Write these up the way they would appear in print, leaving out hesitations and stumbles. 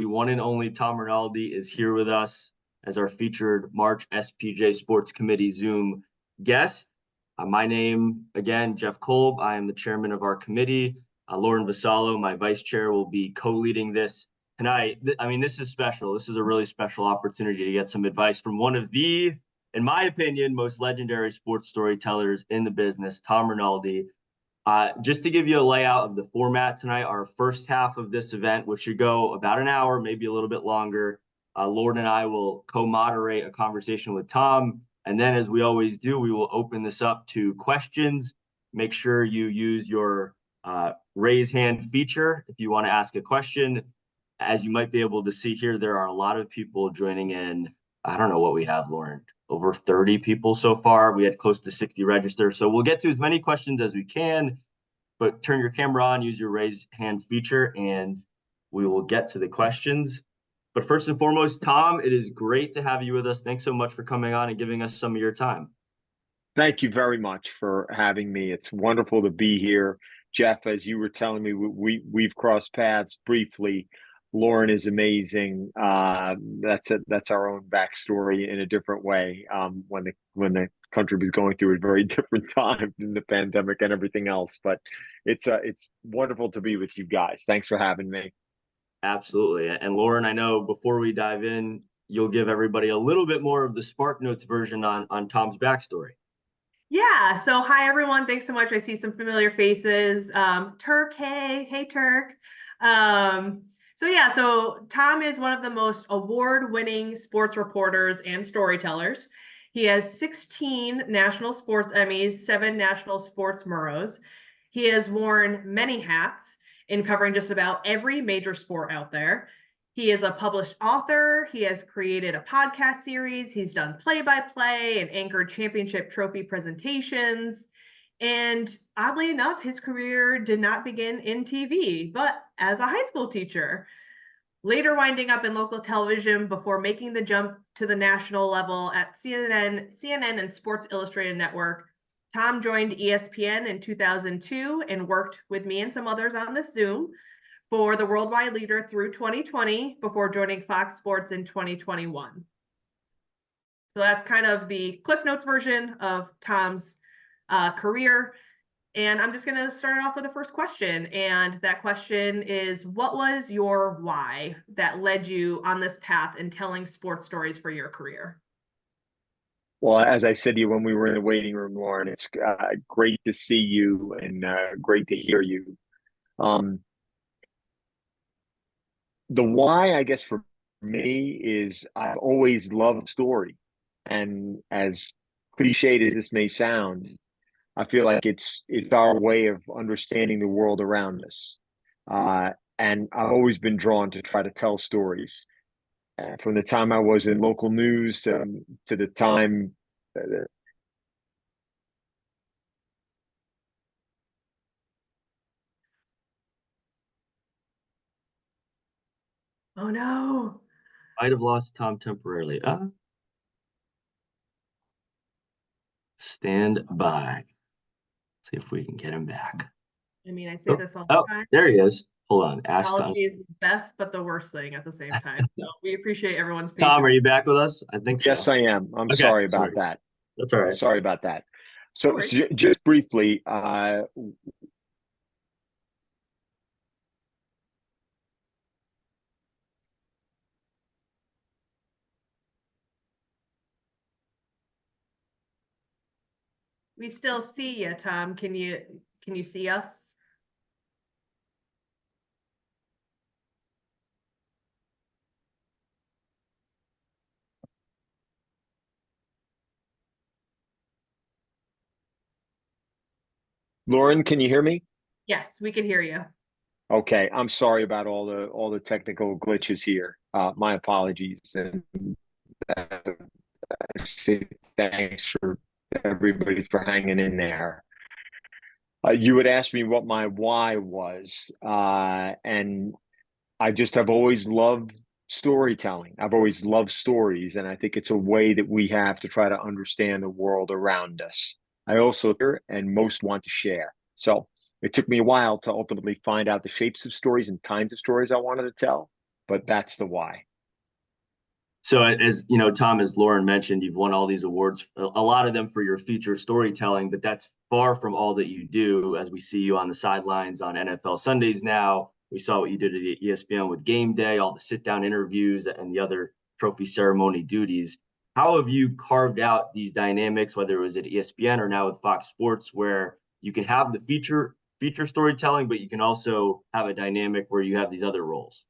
The one and only Tom Rinaldi is here with us as our featured March SPJ Sports Committee Zoom guest. My name, again, Jeff Kolb. I am the chairman of our committee. Lauren Vassallo, my vice chair, will be co-leading this tonight. This is special. This is a really special opportunity to get some advice from one of the, in my opinion, most legendary sports storytellers in the business, Tom Rinaldi. Just to give you a layout of the format tonight, our first half of this event, which should go about an hour, maybe a little bit longer, Lauren and I will co-moderate a conversation with Tom. And then, as we always do, we will open this up to questions. Make sure you use your raise hand feature if you want to ask a question. As you might be able to see here, there are a lot of people joining in. I don't know what we have, Lauren. Over 30 people so far. We had close to 60 register. So we'll get to as many questions as we can, but turn your camera on, use your raise hand feature, and we will get to the questions. But first and foremost, Tom, it is great to have you with us. Thanks so much for coming on and giving us some of your time. Thank you very much for having me. It's wonderful to be here. Jeff, as you were telling me, we've crossed paths briefly. Lauren is amazing. That's our own backstory in a different way. When the country was going through a very different time in the pandemic and everything else. But it's wonderful to be with you guys. Thanks for having me. Absolutely. And Lauren, I know before we dive in, you'll give everybody a little bit more of the Spark Notes version on Tom's backstory. Yeah. So hi, everyone. Thanks so much. I see some familiar faces. Turk, hey, Turk. So Tom is one of the most award-winning sports reporters and storytellers. He has 16 national sports Emmys, 7 national sports Murrows. He has worn many hats in covering just about every major sport out there. He is a published author. He has created a podcast series. He's done play-by-play and anchored championship trophy presentations. And oddly enough, his career did not begin in TV, but as a high school teacher, later winding up in local television before making the jump to the national level at CNN and Sports Illustrated Network. Tom joined ESPN in 2002 and worked with me and some others on this Zoom for the worldwide leader through 2020 before joining Fox Sports in 2021. So that's kind of the Cliff Notes version of Tom's career. And I'm just going to start it off with the first question. And that question is, what was your why that led you on this path in telling sports stories for your career? Well, as I said to you when we were in the waiting room, Lauren, it's great to see you and great to hear you. The why, I guess, for me is I've always loved story. And as cliched as this may sound, I feel like it's our way of understanding the world around us. And I've always been drawn to try to tell stories. From the time I was in local news to the time Oh no. Might have lost Tom temporarily. Stand by. See if we can get him back. I mean, I say this all the time. There he is. Hold on. Technology is the best, but the worst thing at the same time. So we appreciate everyone's patience. Tom, are you back with us? I think yes, so. I am. I'm sorry about that. That's all right. Sorry about that. So just briefly, oh we still see you, Tom. Can you see us? Lauren, can you hear me? Yes, we can hear you. Okay, I'm sorry about all the technical glitches here. My apologies, and thanks for everybody for hanging in there. You had asked me what my why was, and I just have always loved storytelling. I've always loved stories, and I think it's a way that we have to try to understand the world around us. I also hear and most want to share. So it took me a while to ultimately find out the shapes of stories and kinds of stories I wanted to tell. but that's the why. So as you know, Tom, as Lauren mentioned, you've won all these awards, a lot of them for your feature storytelling, but that's far from all that you do. As we see you on the sidelines on NFL Sundays now, we saw what you did at ESPN with Game Day, all the sit-down interviews and the other trophy ceremony duties. How have you carved out these dynamics, whether it was at ESPN or now with Fox Sports, where you can have the feature storytelling, but you can also have a dynamic where you have these other roles?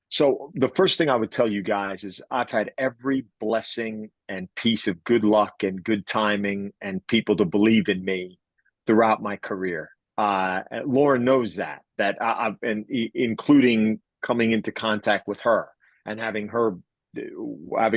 So the first thing I would tell you guys is I've had every blessing and piece of good luck and good timing and people to believe in me throughout my career. Lauren knows that I've and including coming into contact with her and having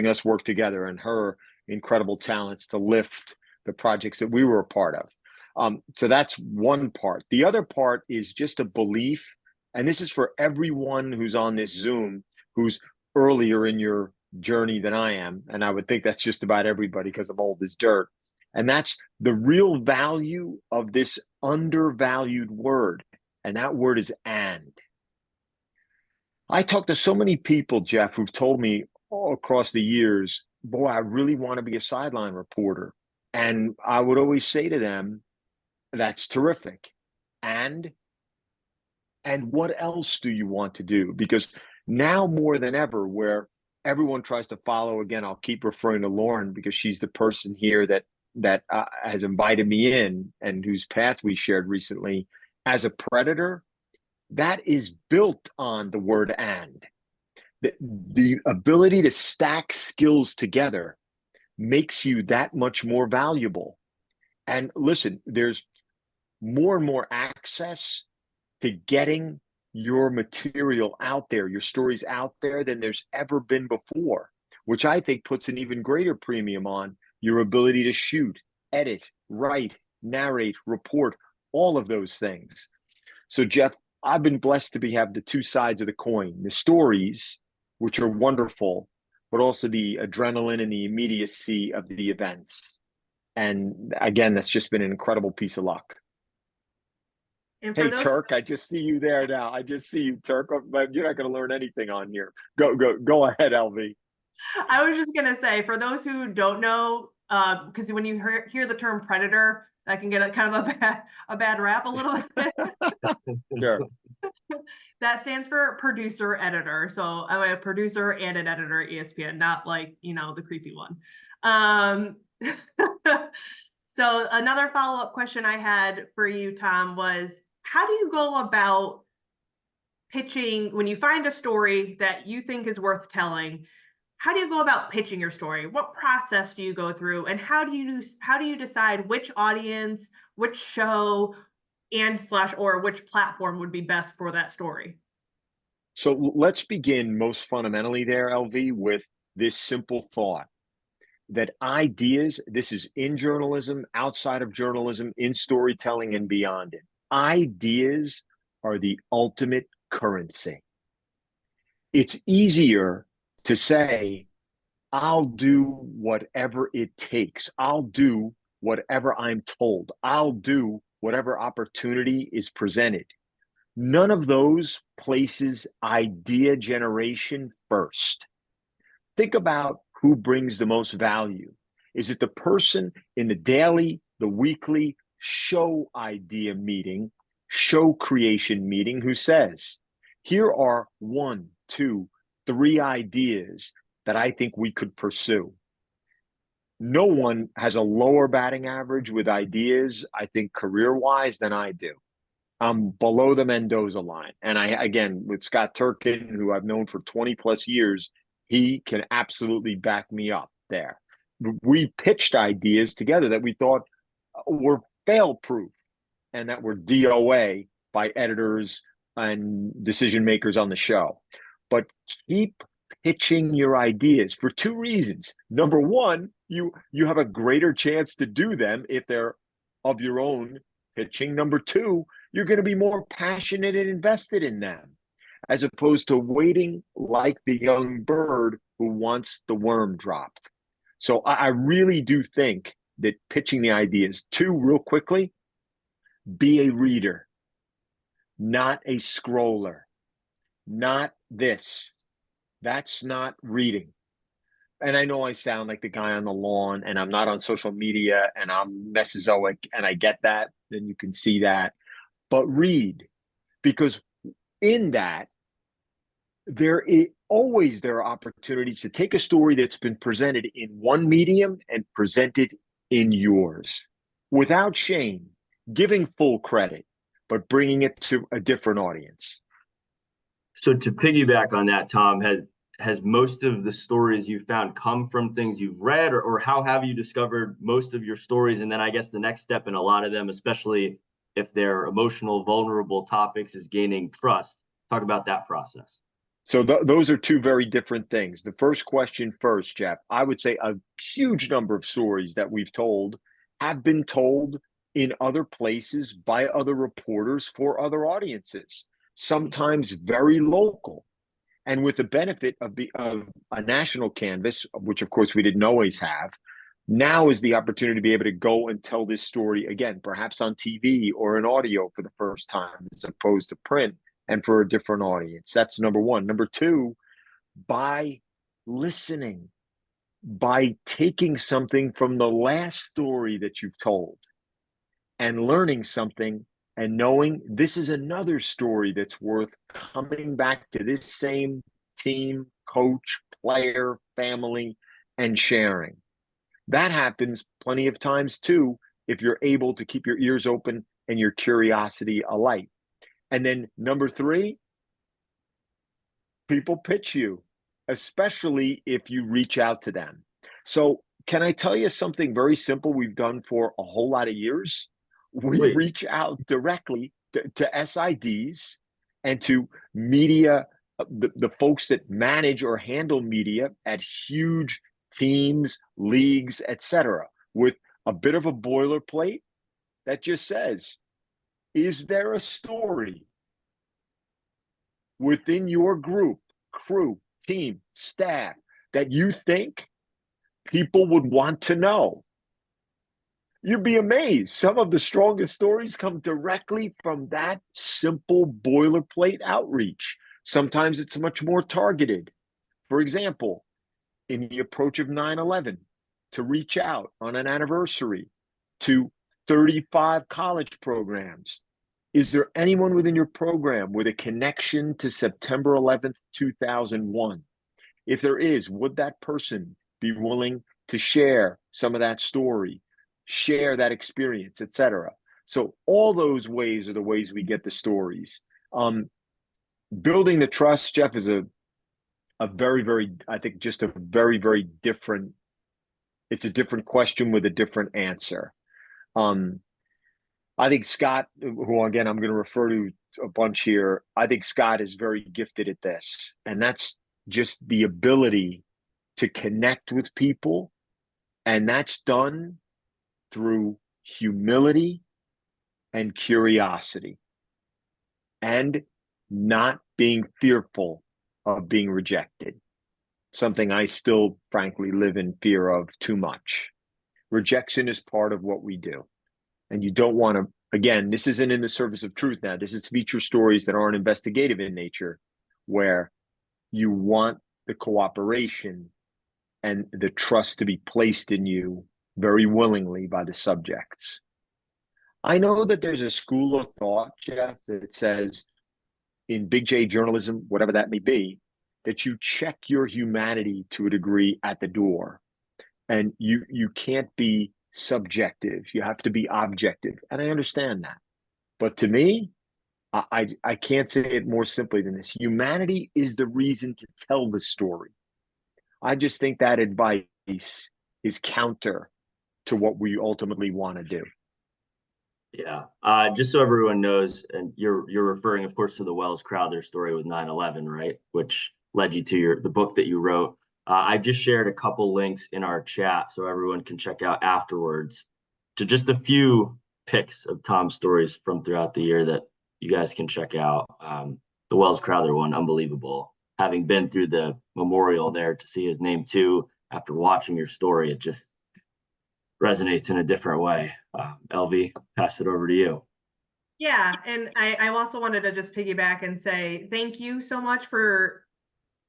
us work together and her incredible talents to lift the projects that we were a part of. So that's one part. The other part is just a belief, and this is for everyone who's on this Zoom, who's earlier in your journey than I am. And I would think that's just about everybody because I'm old as dirt. And that's the real value of this undervalued word. And that word is and. I talk to so many people, Jeff, who've told me all across the years, boy, I really want to be a sideline reporter. And I would always say to them, that's terrific. And what else do you want to do? Because now more than ever, where everyone tries to follow, again, I'll keep referring to Lauren because she's the person here that has invited me in and whose path we shared recently as a predator. That is built on the word and. The ability to stack skills together makes you that much more valuable. And listen, there's more and more access to getting your material out there, your stories out there than there's ever been before, which I think puts an even greater premium on your ability to shoot, edit, write, narrate, report, all of those things. So, Jeff, I've been blessed to have the two sides of the coin, the stories, which are wonderful, but also the adrenaline and the immediacy of the events. And again, that's just been an incredible piece of luck. And for Hey, those Turk, I just see you there now. I just see you, Turk. But you're not going to learn anything on here. Go ahead, LV. I was just gonna say, for those who don't know, because when you hear the term predator, that can get a kind of a bad rap a little bit. Sure. That stands for producer editor. So I'm a producer and an editor at ESPN, not like, the creepy one. So another follow-up question I had for you, Tom, was how do you go about pitching when you find a story that you think is worth telling? How do you go about pitching your story? What process do you go through, and how do you decide which audience, which show, or which platform would be best for that story? So let's begin most fundamentally there, LV, with this simple thought that ideas, this is in journalism, outside of journalism, in storytelling and beyond it. Ideas are the ultimate currency. It's easier to say, I'll do whatever it takes. I'll do whatever I'm told. I'll do whatever opportunity is presented. None of those places idea generation first. Think about who brings the most value. Is it the person in the daily, the weekly show idea meeting, show creation meeting who says, here are 1, 2, 3 ideas that I think we could pursue? No one has a lower batting average with ideas, I think, career-wise than I do. I'm below the Mendoza line. And again, with Scott Turkin, who I've known for 20 plus years, he can absolutely back me up there. We pitched ideas together that we thought were fail-proof and that were DOA by editors and decision makers on the show. But keep pitching your ideas for 2 reasons. Number one, you have a greater chance to do them if they're of your own pitching. Number 2, you're going to be more passionate and invested in them, as opposed to waiting like the young bird who wants the worm dropped. So I really do think that pitching the ideas. 2, real quickly, be a reader, not a scroller, not this. That's not reading. And I know I sound like the guy on the lawn, and I'm not on social media, and I'm Mesozoic, and I get that, and you can see that. But read, because in that, there are opportunities to take a story that's been presented in one medium and present it in yours without shame, giving full credit, but bringing it to a different audience. So to piggyback on that, Tom, has most of the stories you found come from things you've read, or how have you discovered most of your stories? And then I guess the next step in a lot of them, especially if they're emotional, vulnerable topics, is gaining trust. Talk about that process. So those are two very different things. The first question first, Jeff. I would say a huge number of stories that we've told have been told in other places by other reporters for other audiences, sometimes very local. And with the benefit of a national canvas, which of course we didn't always have, now is the opportunity to be able to go and tell this story again, perhaps on TV or in audio for the first time, as opposed to print, and for a different audience. That's number one. Number two, by listening, by taking something from the last story that you've told and learning something and knowing this is another story that's worth coming back to this same team, coach, player, family, and sharing. That happens plenty of times too, if you're able to keep your ears open and your curiosity alight. And then number three, people pitch you, especially if you reach out to them. So can I tell you something very simple we've done for a whole lot of years? We Please. reach out directly to SIDs and to media, the folks that manage or handle media at huge teams, leagues, etc., with a bit of a boilerplate that just says, is there a story within your group, crew, team, staff that you think people would want to know? You'd be amazed. Some of the strongest stories come directly from that simple boilerplate outreach. Sometimes it's much more targeted. For example, in the approach of 9/11, to reach out on an anniversary to 35 college programs. Is there anyone within your program with a connection to September 11th, 2001? If there is, would that person be willing to share some of that story, share that experience, etc.? So all those ways are the ways we get the stories. Building the trust, Jeff, is a very, very, I think just a very, very different, it's a different question with a different answer. I think Scott, who again, I'm going to refer to a bunch here, I think Scott is very gifted at this. And that's just the ability to connect with people. And that's done through humility and curiosity and not being fearful of being rejected. Something I still, frankly, live in fear of too much. Rejection is part of what we do. And you don't want to, again, this isn't in the service of truth now. This is feature stories that aren't investigative in nature, where you want the cooperation and the trust to be placed in you very willingly by the subjects. I know that there's a school of thought, Jeff, that says in big J journalism, whatever that may be, that you check your humanity to a degree at the door. And you can't be subjective. You have to be objective. And I understand that. But to me, I can't say it more simply than this. Humanity is the reason to tell the story. I just think that advice is counter to what we ultimately want to do. Yeah. Just so everyone knows, and you're referring, of course, to the Wells Crowther story with 9/11, right? Which led you to the book that you wrote. I just shared a couple links in our chat so everyone can check out afterwards to just a few picks of Tom's stories from throughout the year that you guys can check out. The Wells Crowther one, unbelievable. Having been through the memorial there, to see his name too, after watching your story, it just resonates in a different way. LV, pass it over to you. Yeah, and I also wanted to just piggyback and say thank you so much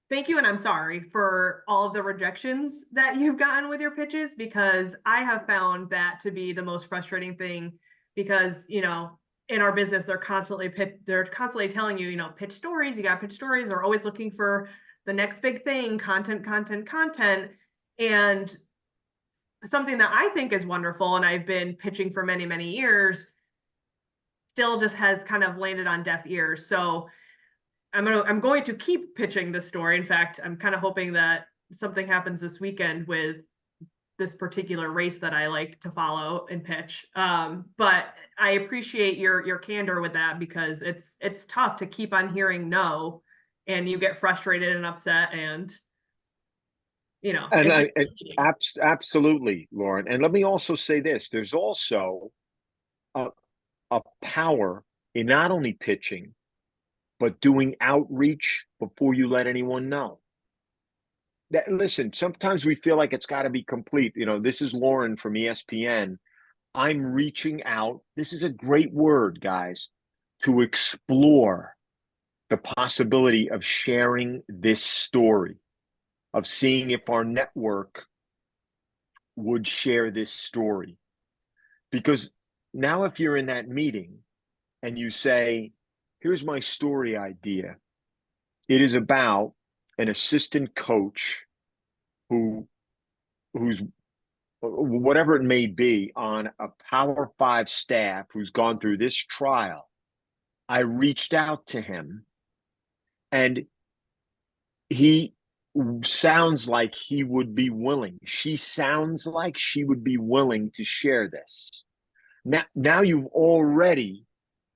thank you, and I'm sorry for all of the rejections that you've gotten with your pitches, because I have found that to be the most frustrating thing, because, in our business, they're constantly telling you, pitch stories, you got to pitch stories. They're always looking for the next big thing, content, content, content. And something that I think is wonderful, and I've been pitching for many, many years, still just has kind of landed on deaf ears. So I'm going to keep pitching this story. In fact, I'm kind of hoping that something happens this weekend with this particular race that I like to follow and pitch. But I appreciate your candor with that, because it's tough to keep on hearing no, and you get frustrated and upset, and And absolutely, Lauren. And let me also say this: there's also a, a power in not only pitching, but doing outreach before you let anyone know. Listen, sometimes we feel like it's got to be complete. This is Lauren from ESPN. I'm reaching out. This is a great word, guys, to explore the possibility of sharing this story, of seeing if our network would share this story. Because now, if you're in that meeting and you say, here's my story idea, it is about an assistant coach who's whatever it may be on a Power 5 staff who's gone through this trial. I reached out to him, and he sounds like he would be willing. She sounds like she would be willing to share this. Now you've already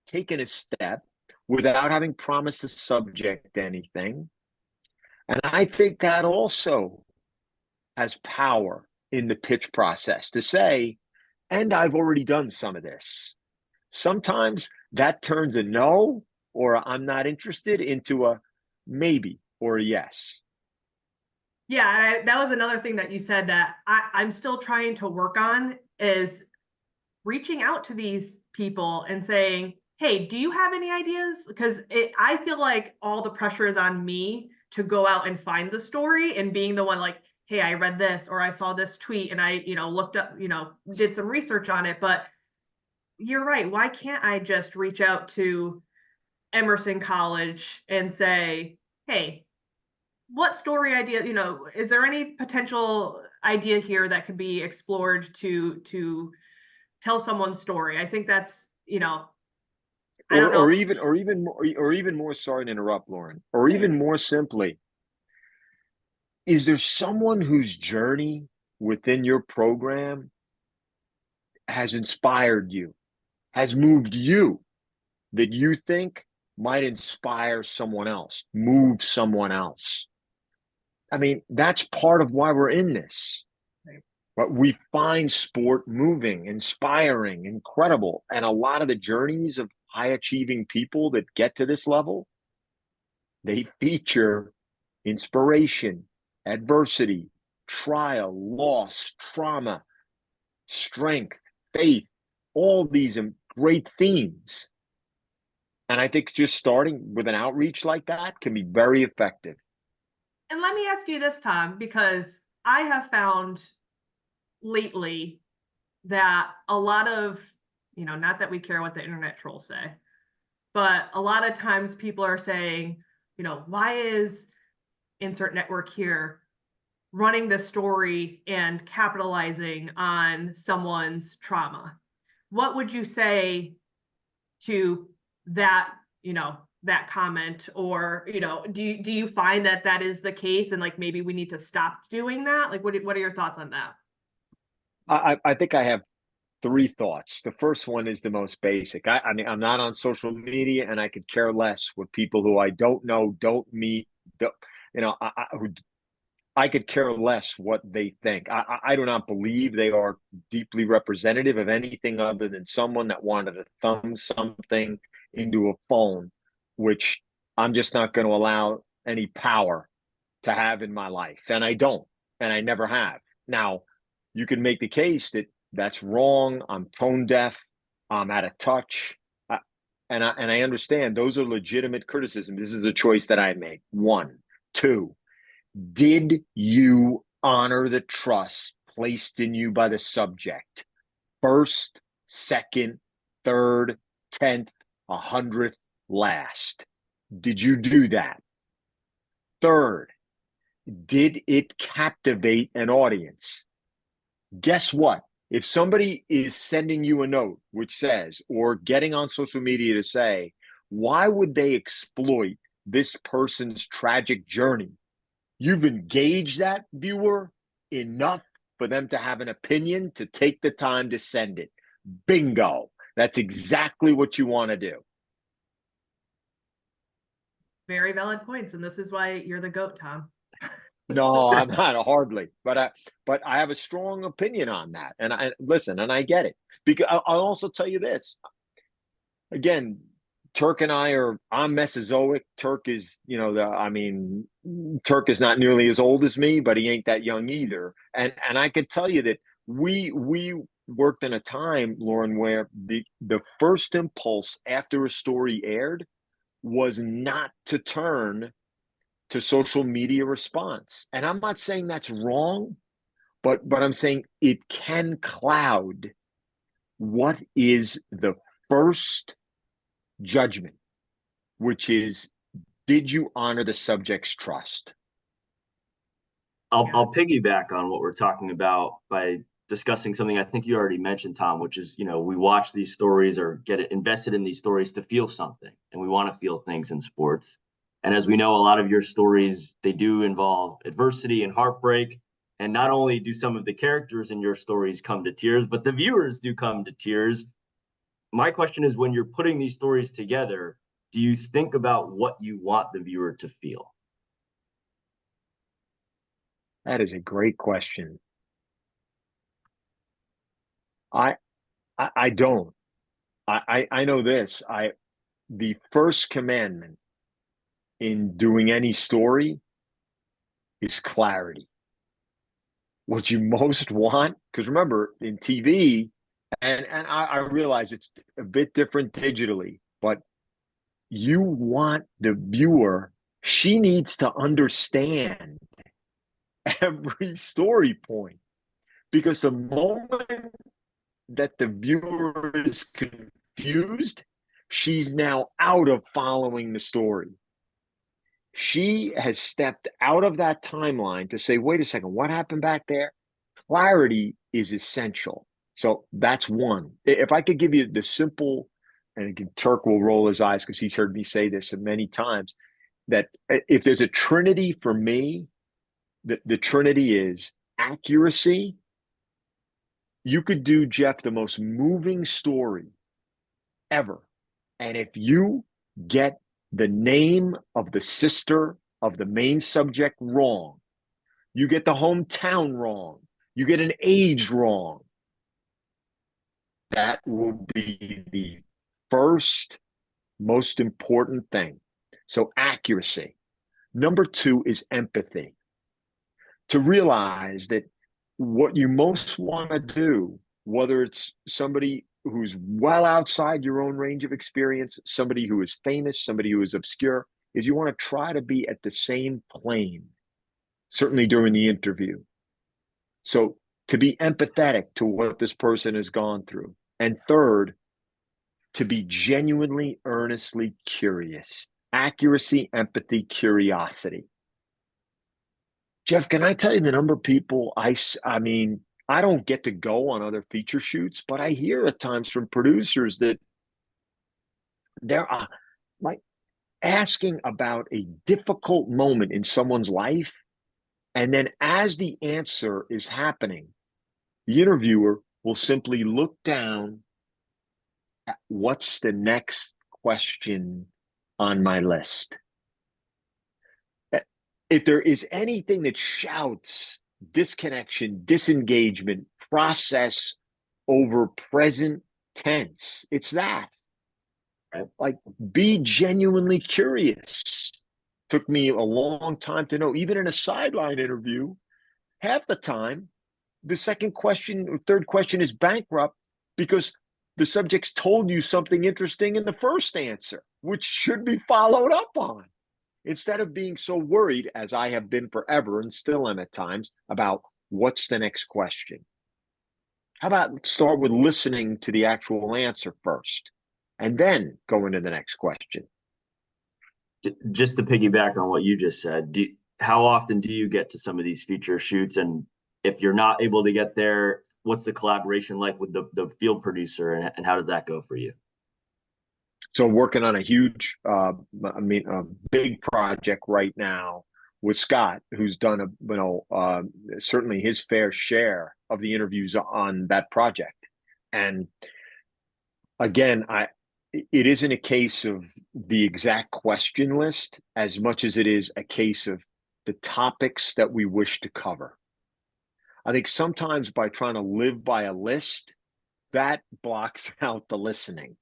taken a step without having promised the subject anything. And I think that also has power in the pitch process to say, and I've already done some of this. Sometimes that turns a no or a I'm not interested into a maybe or a yes. Yeah, that was another thing that you said that I'm still trying to work on, is reaching out to these people and saying, hey, do you have any ideas? Because I feel like all the pressure is on me to go out and find the story, and being the one like, hey, I read this, or I saw this tweet, and I, looked up, did some research on it. But you're right. Why can't I just reach out to Emerson College and say, hey, what story idea, is there any potential idea here that could be explored to tell someone's story? I think that's, I don't know. Or even more, sorry to interrupt, Lauren, or even more simply, is there someone whose journey within your program has inspired you, has moved you, that you think might inspire someone else, move someone else? I mean, that's part of why we're in this. But we find sport moving, inspiring, incredible. And a lot of the journeys of high achieving people that get to this level, they feature inspiration, adversity, trial, loss, trauma, strength, faith, all these great themes. And I think just starting with an outreach like that can be very effective. And let me ask you this, Tom, because I have found lately that a lot of, not that we care what the internet trolls say, but a lot of times people are saying, why is insert network here running the story and capitalizing on someone's trauma? What would you say to that, that comment? Or, do you find that is the case, and like maybe we need to stop doing that? Like, what are your thoughts on that? I think I have three thoughts. The first one is the most basic. I mean, I'm not on social media, and I could care less with people who I don't know, don't meet. I could care less what they think. I do not believe they are deeply representative of anything other than someone that wanted to thumb something into a phone, which I'm just not going to allow any power to have in my life. And I don't, and I never have. Now, you can make the case that that's wrong. I'm tone deaf. I'm out of touch. I understand those are legitimate criticisms. This is the choice that I made. One, two, did you honor the trust placed in you by the subject? First, second, third, 10th, 100th, last. Did you do that? Third, did it captivate an audience? Guess what? If somebody is sending you a note which says, or getting on social media to say, why would they exploit this person's tragic journey? You've engaged that viewer enough for them to have an opinion to take the time to send it. Bingo. That's exactly what you want to do. Very valid points. And this is why you're the GOAT, Tom. No, I'm not, hardly, but I have a strong opinion on that. And I listen, and I get it. Because I'll also tell you this. Again, Turk and I'm Mesozoic. Turk is, Turk is not nearly as old as me, but he ain't that young either. And I could tell you that we worked in a time, Lauren, where the first impulse after a story aired was not to turn to social media response. And I'm not saying that's wrong, but I'm saying it can cloud what is the first judgment, which is, did you honor the subject's trust? I'll piggyback on what we're talking about by discussing something I think you already mentioned, Tom, which is, we watch these stories or get invested in these stories to feel something, and we want to feel things in sports. And as we know, a lot of your stories, they do involve adversity and heartbreak. And not only do some of the characters in your stories come to tears, but the viewers do come to tears. My question is, when you're putting these stories together, do you think about what you want the viewer to feel? That is a great question. I don't. I know this. The first commandment in doing any story is clarity. What you most want, because remember, in TV, and I realize it's a bit different digitally, but you want the viewer, she needs to understand every story point, because the moment that the viewer is confused, she's now out of following the story. She has stepped out of that timeline to say, wait a second, what happened back there? Clarity is essential. So that's one. If I could give you the simple, and again, Turk will roll his eyes because he's heard me say this many times, that if there's a trinity for me, the trinity is accuracy. You could do, Jeff, the most moving story ever. And if you get the name of the sister of the main subject wrong, you get the hometown wrong, you get an age wrong, that will be the first most important thing. So accuracy. Number two is empathy. To realize that what you most want to do, whether it's somebody who's well outside your own range of experience, somebody who is famous, somebody who is obscure, is you want to try to be at the same plane, certainly during the interview. So to be empathetic to what this person has gone through. And third, to be genuinely, earnestly curious. Accuracy, empathy, curiosity. Jeff, can I tell you the number of people I mean, I don't get to go on other feature shoots, but I hear at times from producers that they're like asking about a difficult moment in someone's life. And then as the answer is happening, the interviewer will simply look down at what's the next question on my list. If there is anything that shouts disconnection, disengagement, process over present tense, it's that. Like, be genuinely curious. Took me a long time to know, even in a sideline interview, half the time, the second question or third question is bankrupt because the subject's told you something interesting in the first answer, which should be followed up on. Instead of being so worried, as I have been forever and still am at times, about what's the next question. How about start with listening to the actual answer first and then go into the next question? Just to piggyback on what you just said, how often do you get to some of these feature shoots? And if you're not able to get there, what's the collaboration like with the field producer, and how did that go for you? So working on a huge, big project right now with Scott, who's done certainly his fair share of the interviews on that project. And again, it isn't a case of the exact question list as much as it is a case of the topics that we wish to cover. I think sometimes by trying to live by a list, that blocks out the listening.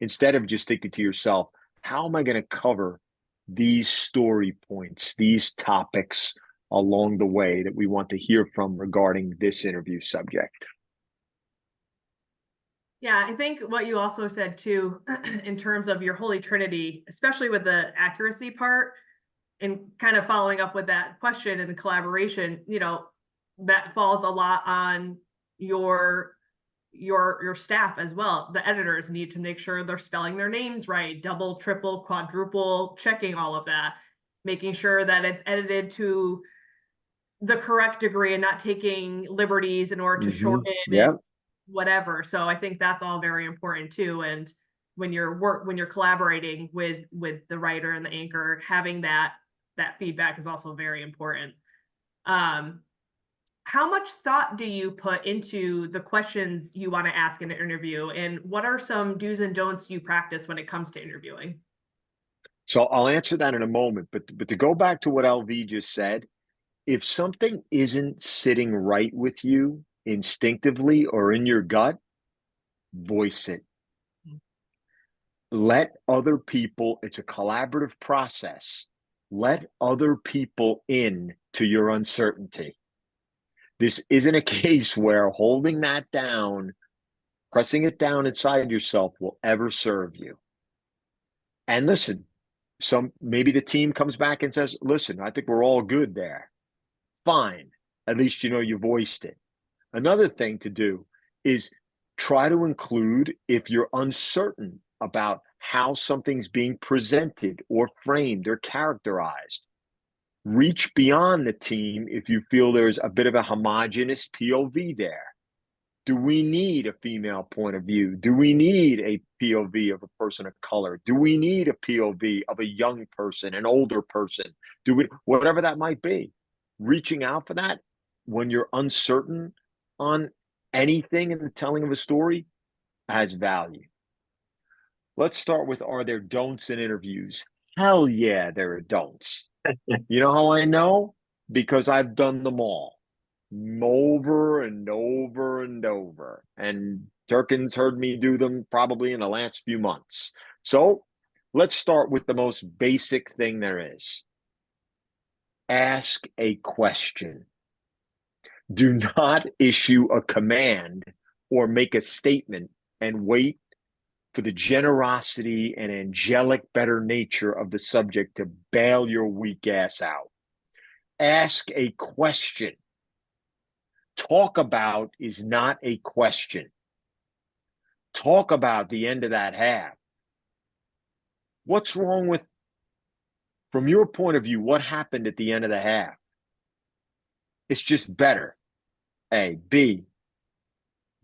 Instead of just thinking to yourself, how am I going to cover these story points, these topics along the way that we want to hear from regarding this interview subject? Yeah, I think what you also said too, in terms of your Holy Trinity, especially with the accuracy part and kind of following up with that question and the collaboration, that falls a lot on your staff as well. The editors need to make sure they're spelling their names right, double, triple, quadruple checking all of that, making sure that it's edited to the correct degree and not taking liberties in order to shorten Yeah. and whatever. So I think that's all very important too. And when you're collaborating with the writer and the anchor, having that feedback is also very important. How much thought do you put into the questions you want to ask in an interview, and what are some do's and don'ts you practice when it comes to interviewing? So I'll answer that in a moment, but to go back to what LV just said, if something isn't sitting right with you instinctively or in your gut, voice it. Let other people, it's a collaborative process. Let other people in to your uncertainty. This isn't a case where holding that down, pressing it down inside yourself will ever serve you. And listen, maybe the team comes back and says, listen, I think we're all good there. Fine. At least you voiced it. Another thing to do is try to include, if you're uncertain about how something's being presented or framed or characterized, reach beyond the team if you feel there's a bit of a homogenous POV there. Do we need a female point of view? Do we need a POV of a person of color? Do we need a POV of a young person, an older person? Whatever that might be, reaching out for that when you're uncertain on anything in the telling of a story has value. Let's start with, are there don'ts in interviews? Hell yeah, there are don'ts. You know how I know? Because I've done them all over and over and over. And Turkin's heard me do them probably in the last few months. So let's start with the most basic thing there is. Ask a question. Do not issue a command or make a statement and wait for the generosity and angelic better nature of the subject to bail your weak ass out. Ask a question. Talk about is not a question. Talk about the end of that half. What's wrong with, from your point of view, what happened at the end of the half? It's just better. A. B.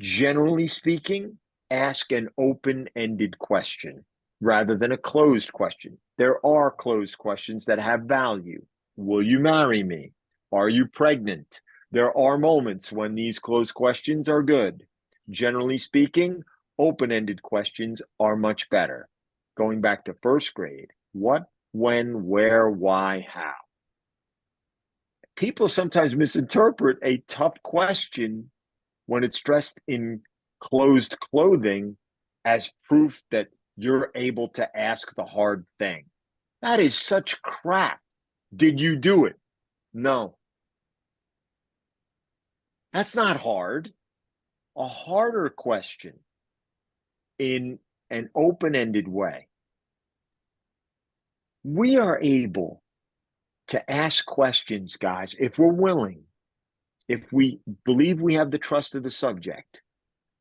Generally speaking, ask an open-ended question rather than a closed question. There are closed questions that have value. Will you marry me? Are you pregnant? There are moments when these closed questions are good. Generally speaking, open-ended questions are much better. Going back to first grade, what, when, where, why, how? People sometimes misinterpret a tough question when it's dressed in closed clothing as proof that you're able to ask the hard thing. That is such crap. Did you do it? No. That's not hard. A harder question. in an open-ended way, we are able to ask questions, guys, if we're willing, if we believe we have the trust of the subject,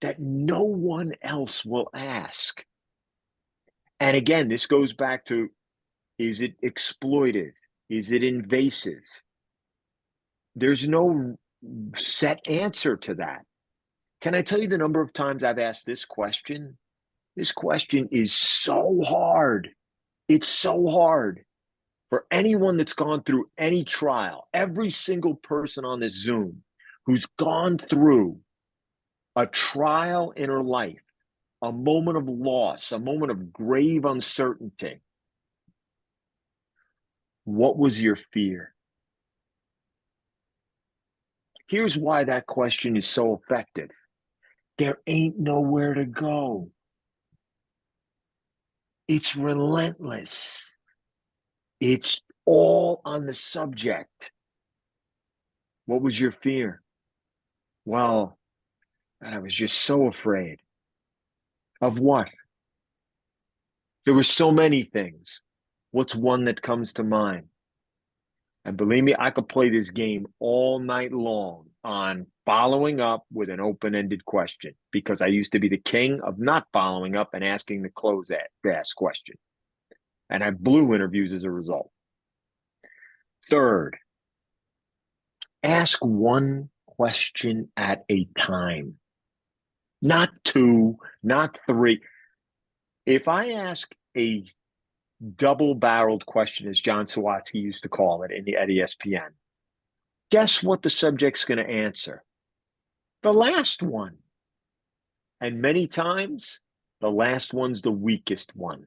that no one else will ask. And again, this goes back to, is it exploitive? Is it invasive? There's no set answer to that. Can I tell you the number of times I've asked this question? This question is so hard. It's so hard for anyone that's gone through any trial. Every single person on this Zoom who's gone through a trial in her life, a moment of loss, a moment of grave uncertainty. What was your fear? Here's why that question is so effective. There ain't nowhere to go. It's relentless. It's all on the subject. What was your fear? Well, I was just so afraid. Of what? There were so many things. What's one that comes to mind? And believe me, I could play this game all night long on following up with an open-ended question, because I used to be the king of not following up and asking the close-ask question. And I blew interviews as a result. Third, ask one question at a time. Not two, not three. If I ask a double-barreled question, as John Sawatsky used to call it at ESPN, guess what the subject's going to answer? The last one. And many times, the last one's the weakest one.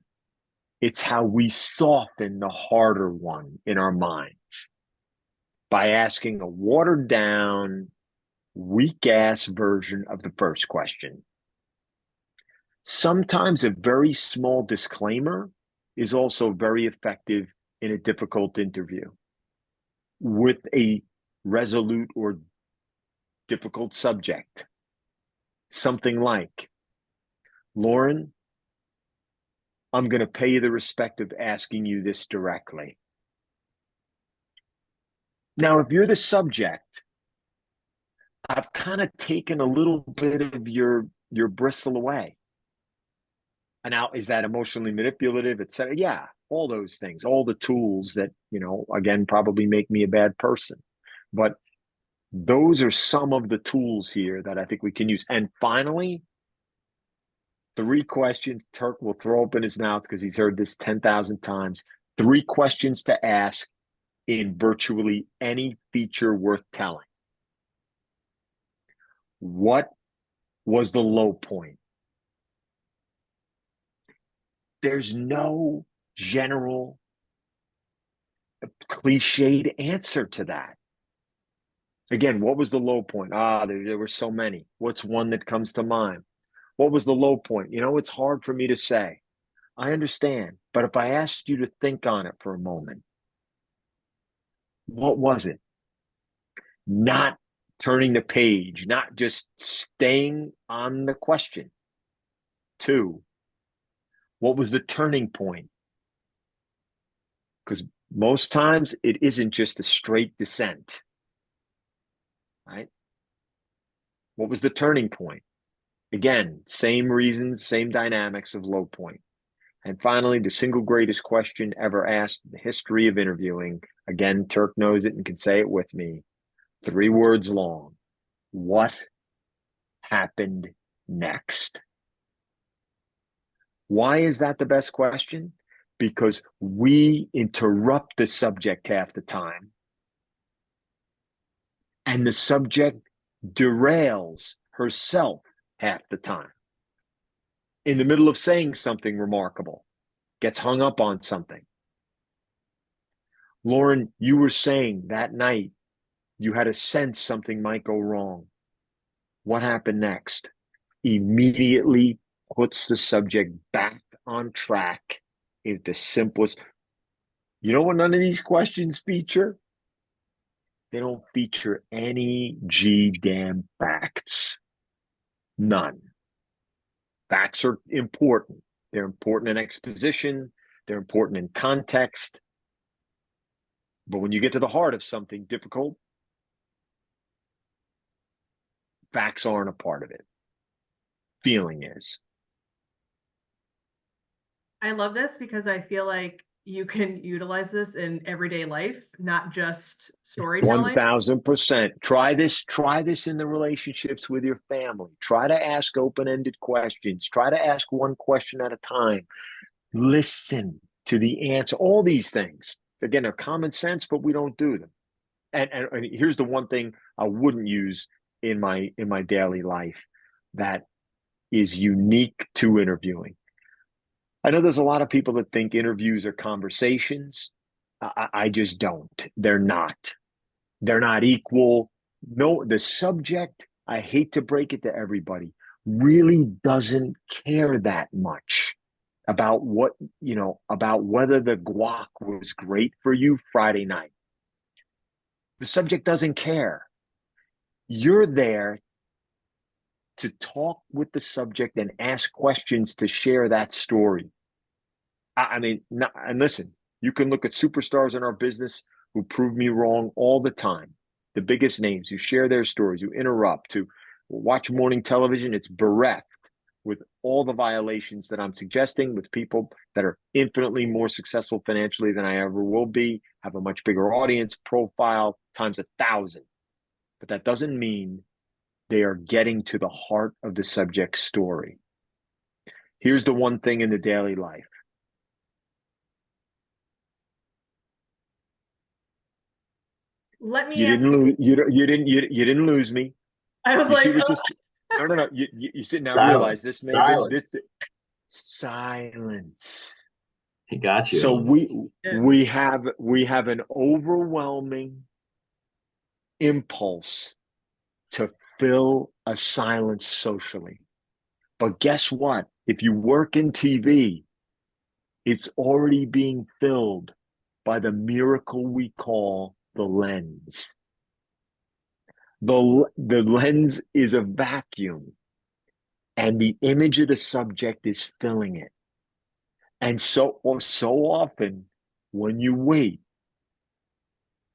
It's how we soften the harder one in our minds by asking a watered-down, weak-ass version of the first question. Sometimes a very small disclaimer is also very effective in a difficult interview with a resolute or difficult subject. Something like, Lauren, I'm going to pay you the respect of asking you this directly. Now, if you're the subject, I've kind of taken a little bit of your bristle away. And now, is that emotionally manipulative, et cetera? Yeah, all those things, all the tools that, again, probably make me a bad person. But those are some of the tools here that I think we can use. And finally, 3 questions. Turk will throw open his mouth because he's heard this 10,000 times. 3 questions to ask in virtually any feature worth telling. What was the low point? There's no general cliched answer to that. Again, what was the low point? There were so many. What's one that comes to mind? What was the low point? It's hard for me to say. I understand. But if I asked you to think on it for a moment, what was it? Not turning the page, not just staying on the question. 2, what was the turning point? Because most times it isn't just a straight descent, right? What was the turning point? Again, same reasons, same dynamics of low point. And finally, the single greatest question ever asked in the history of interviewing. Again, Turk knows it and can say it with me. 3 words long. What happened next? Why is that the best question? Because we interrupt the subject half the time, and the subject derails herself half the time. In the middle of saying something remarkable, gets hung up on something. Lauren, you were saying that night you had a sense something might go wrong. What happened next? Immediately puts the subject back on track in the simplest. You know what none of these questions feature? They don't feature any G-damn facts. None. Facts are important. They're important in exposition. They're important in context. But when you get to the heart of something difficult, facts aren't a part of it. Feeling is. I love this because I feel like you can utilize this in everyday life, not just storytelling. 1000%. Try this in the relationships with your family. Try to ask open-ended questions. Try to ask one question at a time. Listen to the answer. All these things, again, are common sense, but we don't do them. And here's the one thing I wouldn't use in my daily life that is unique to interviewing. I know there's a lot of people that think interviews are conversations. I just don't. They're not. They're not equal. No, the subject, I hate to break it to everybody, really doesn't care that much about about whether the guac was great for you Friday night. The subject doesn't care. You're there to talk with the subject and ask questions to share that story. And listen, you can look at superstars in our business who prove me wrong all the time. The biggest names who share their stories, who interrupt, who watch morning television. It's bereft with all the violations that I'm suggesting, with people that are infinitely more successful financially than I ever will be, have a much bigger audience profile times 1,000. But that doesn't mean they are getting to the heart of the subject's story. Here's the one thing in the daily life. Let me You ask didn't lose. You didn't lose me. I was You like, see what no. You sit now. Realize this may Silence. Silence. He got you. So we have an overwhelming impulse to fill a silence socially. But guess what? If you work in TV, it's already being filled by the miracle we call the lens. The lens is a vacuum, and the image of the subject is filling it. And so often, when you wait,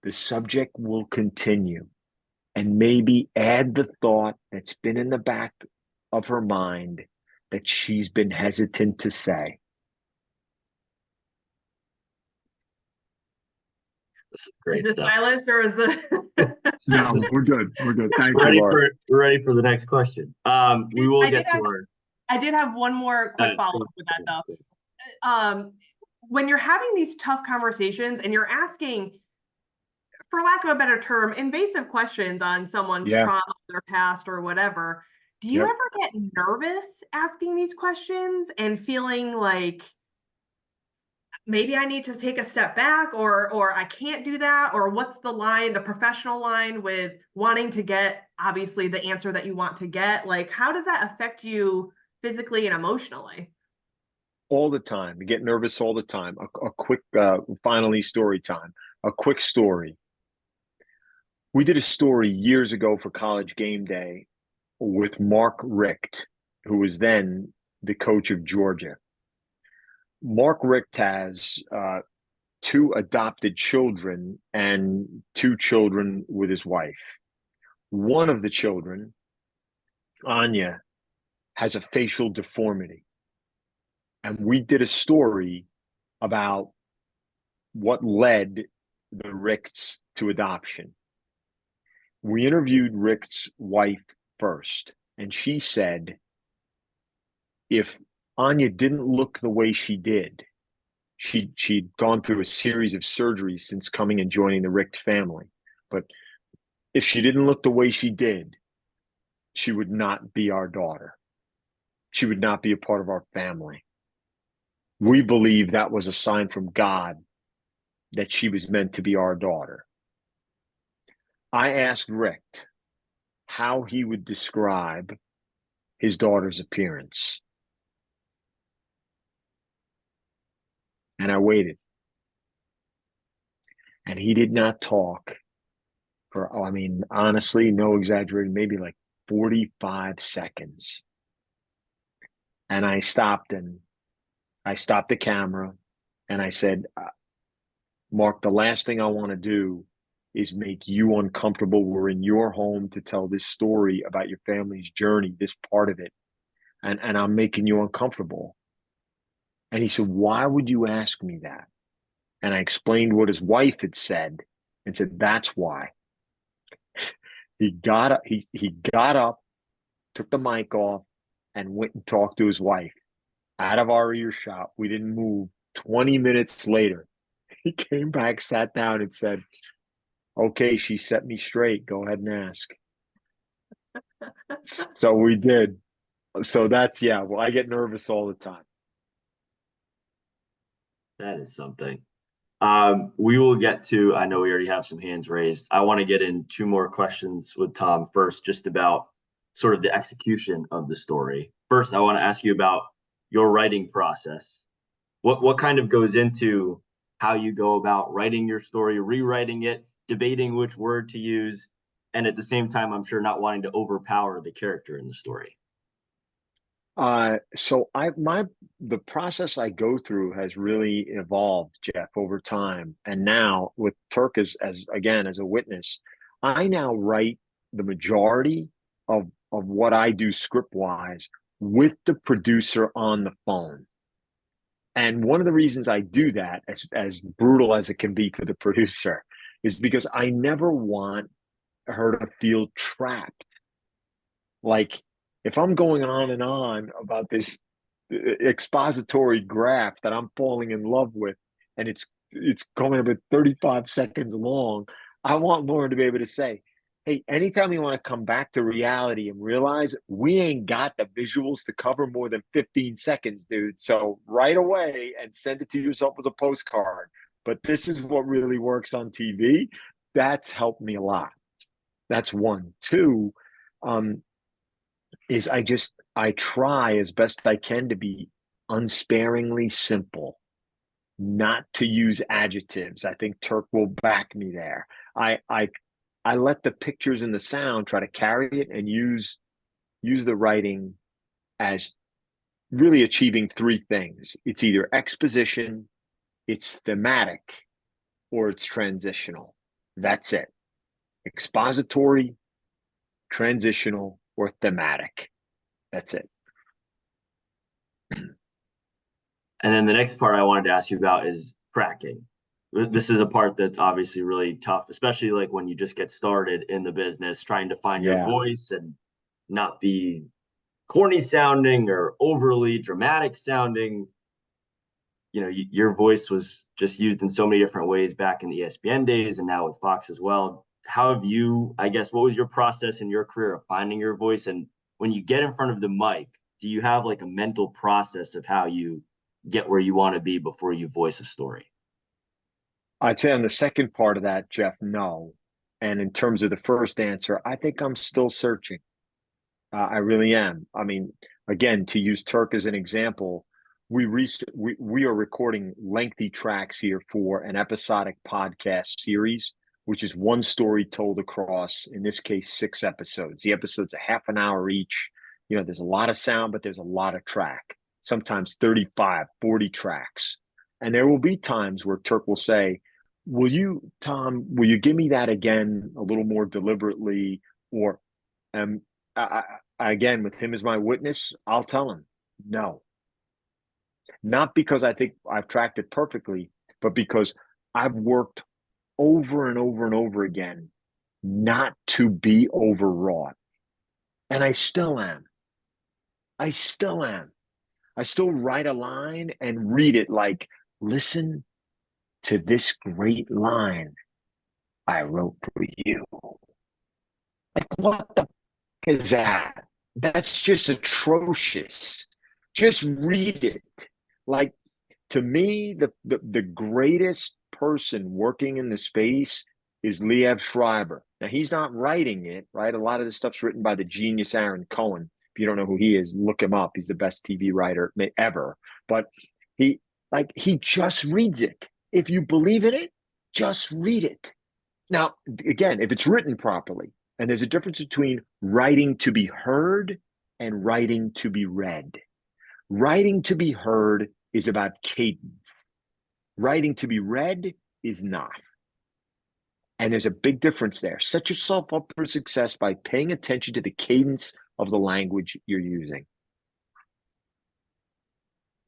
the subject will continue and maybe add the thought that's been in the back of her mind that she's been hesitant to say. This is great is it stuff. silence or is it? No, we're good. We're good. Thank We're you, ready we're ready for the next question. We will get to our. I did have one more quick follow-up with that though. When you're having these tough conversations and you're asking, for lack of a better term, invasive questions on someone's trauma, their past, or whatever, do you ever get nervous asking these questions and feeling like maybe I need to take a step back, or I can't do that, or what's the line, the professional line with wanting to get obviously the answer that you want to get? Like, how does that affect you physically and emotionally? All the time. You get nervous all the time. A quick, finally, story time. A quick story. We did a story years ago for College Game Day with Mark Richt, who was then the coach of Georgia. Mark Richt has 2 adopted children and 2 children with his wife. One of the children, Anya, has a facial deformity. And we did a story about what led the Richts to adoption. We interviewed Richt's wife first, and she said if Anya didn't look the way she did, she'd gone through a series of surgeries since coming and joining the Richt family. But if she didn't look the way she did, she would not be our daughter. She would not be a part of our family. We believe that was a sign from God that she was meant to be our daughter. I asked Richt how he would describe his daughter's appearance. And I waited. And he did not talk for, honestly, no exaggeration, maybe like 45 seconds. And I stopped the camera and I said, Mark, the last thing I want to do is make you uncomfortable. We're in your home to tell this story about your family's journey, this part of it. And I'm making you uncomfortable. And he said, why would you ask me that? And I explained what his wife had said and said, that's why. He got up, he got up, took the mic off, and went and talked to his wife. Out of our earshot, we didn't move. 20 minutes later, he came back, sat down, and said, okay, she set me straight. Go ahead and ask. So we did. So that's, yeah, well, I get nervous all the time. That is something. We will get to, I know we already have some hands raised. I want to get in two more questions with Tom first, just about sort of the execution of the story. First, I want to ask you about your writing process. What kind of goes into how you go about writing your story, rewriting it, debating which word to use, and at the same time, I'm sure not wanting to overpower the character in the story. So the process I go through has really evolved, Jeff, over time. And now with Turk as again as a witness, I now write the majority of what I do script wise with the producer on the phone. And one of the reasons I do that, as brutal as it can be for the producer, is because I never want her to feel trapped. Like, if I'm going on and on about this expository graph that I'm falling in love with, and it's going about 35 seconds long, I want Lauren to be able to say, hey, anytime you want to come back to reality and realize we ain't got the visuals to cover more than 15 seconds, dude. So right away and send it to yourself as a postcard. But this is what really works on TV. That's helped me a lot. That's one. Two, is I try as best I can to be unsparingly simple, not to use adjectives. I think Turk will back me there. I let the pictures and the sound try to carry it and use the writing as really achieving three things. It's either exposition, it's thematic, or it's transitional. That's it. Expository, transitional, or thematic. That's it. And then the next part I wanted to ask you about is tracking. This is a part that's obviously really tough, especially like when you just get started in the business, trying to find your voice and not be corny sounding or overly dramatic sounding. You know, your voice was just used in so many different ways back in the ESPN days and now with Fox as well. How have you, I guess, what was your process in your career of finding your voice? And when you get in front of the mic, do you have like a mental process of how you get where you want to be before you voice a story? I'd say on the second part of that, Jeff, no. And in terms of the first answer, I think I'm still searching. I really am. I mean, again, to use Turk as an example, we are recording lengthy tracks here for an episodic podcast series, which is one story told across, in this case, 6 episodes. The episodes are half an hour each. You know, there's a lot of sound, but there's a lot of track, sometimes 35, 40 tracks. And there will be times where Turk will say, Tom, will you give me that again a little more deliberately? Or again, with him as my witness, I'll tell him no. Not because I think I've tracked it perfectly, but because I've worked over and over and over again not to be overwrought. And I still am. I still write a line and read it like, listen to this great line I wrote for you. Like, what the is that? That's just atrocious. Just read it. Like, to me, the greatest person working in the space is Liev Schreiber. Now, he's not writing it, right? A lot of this stuff's written by the genius Aaron Cohen. If you don't know who he is, look him up. He's the best TV writer ever. But he just reads it. If you believe in it, just read it. Now, again, if it's written properly, and there's a difference between writing to be heard and writing to be read. Writing to be heard is about cadence. Writing to be read is not. And there's a big difference there. Set yourself up for success by paying attention to the cadence of the language you're using.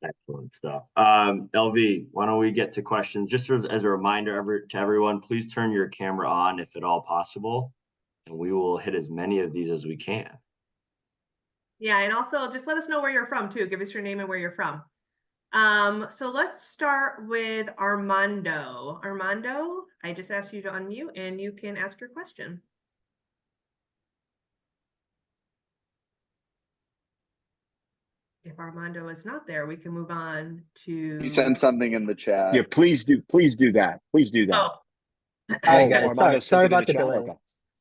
Excellent stuff. LV, why don't we get to questions? Just as a reminder to everyone, please turn your camera on if at all possible, and we will hit as many of these as we can. Yeah, and also just let us know where you're from too. Give us your name and where you're from. So let's start with Armando. Armando, I just asked you to unmute and you can ask your question. If Armando is not there, we can move on to. He sent something in the chat. Yeah, please do that. Please do that. Oh, Hi guys, Armando sorry sent it in about the chat? delay. Okay.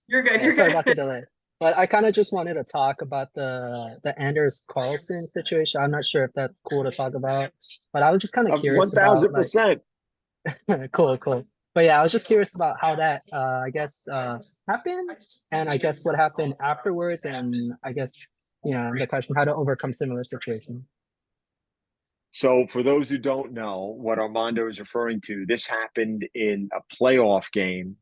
you're good. Yeah, You're sorry good. about the delay. But I kind of just wanted to talk about the Anders Carlson situation. I'm not sure if that's cool to talk about, but I was just kind of curious about 1000%. cool. But yeah, I was just curious about how that I guess happened, and I guess what happened afterwards, and I guess the question how to overcome similar situations. So for those who don't know what Armando is referring to, this happened in a playoff game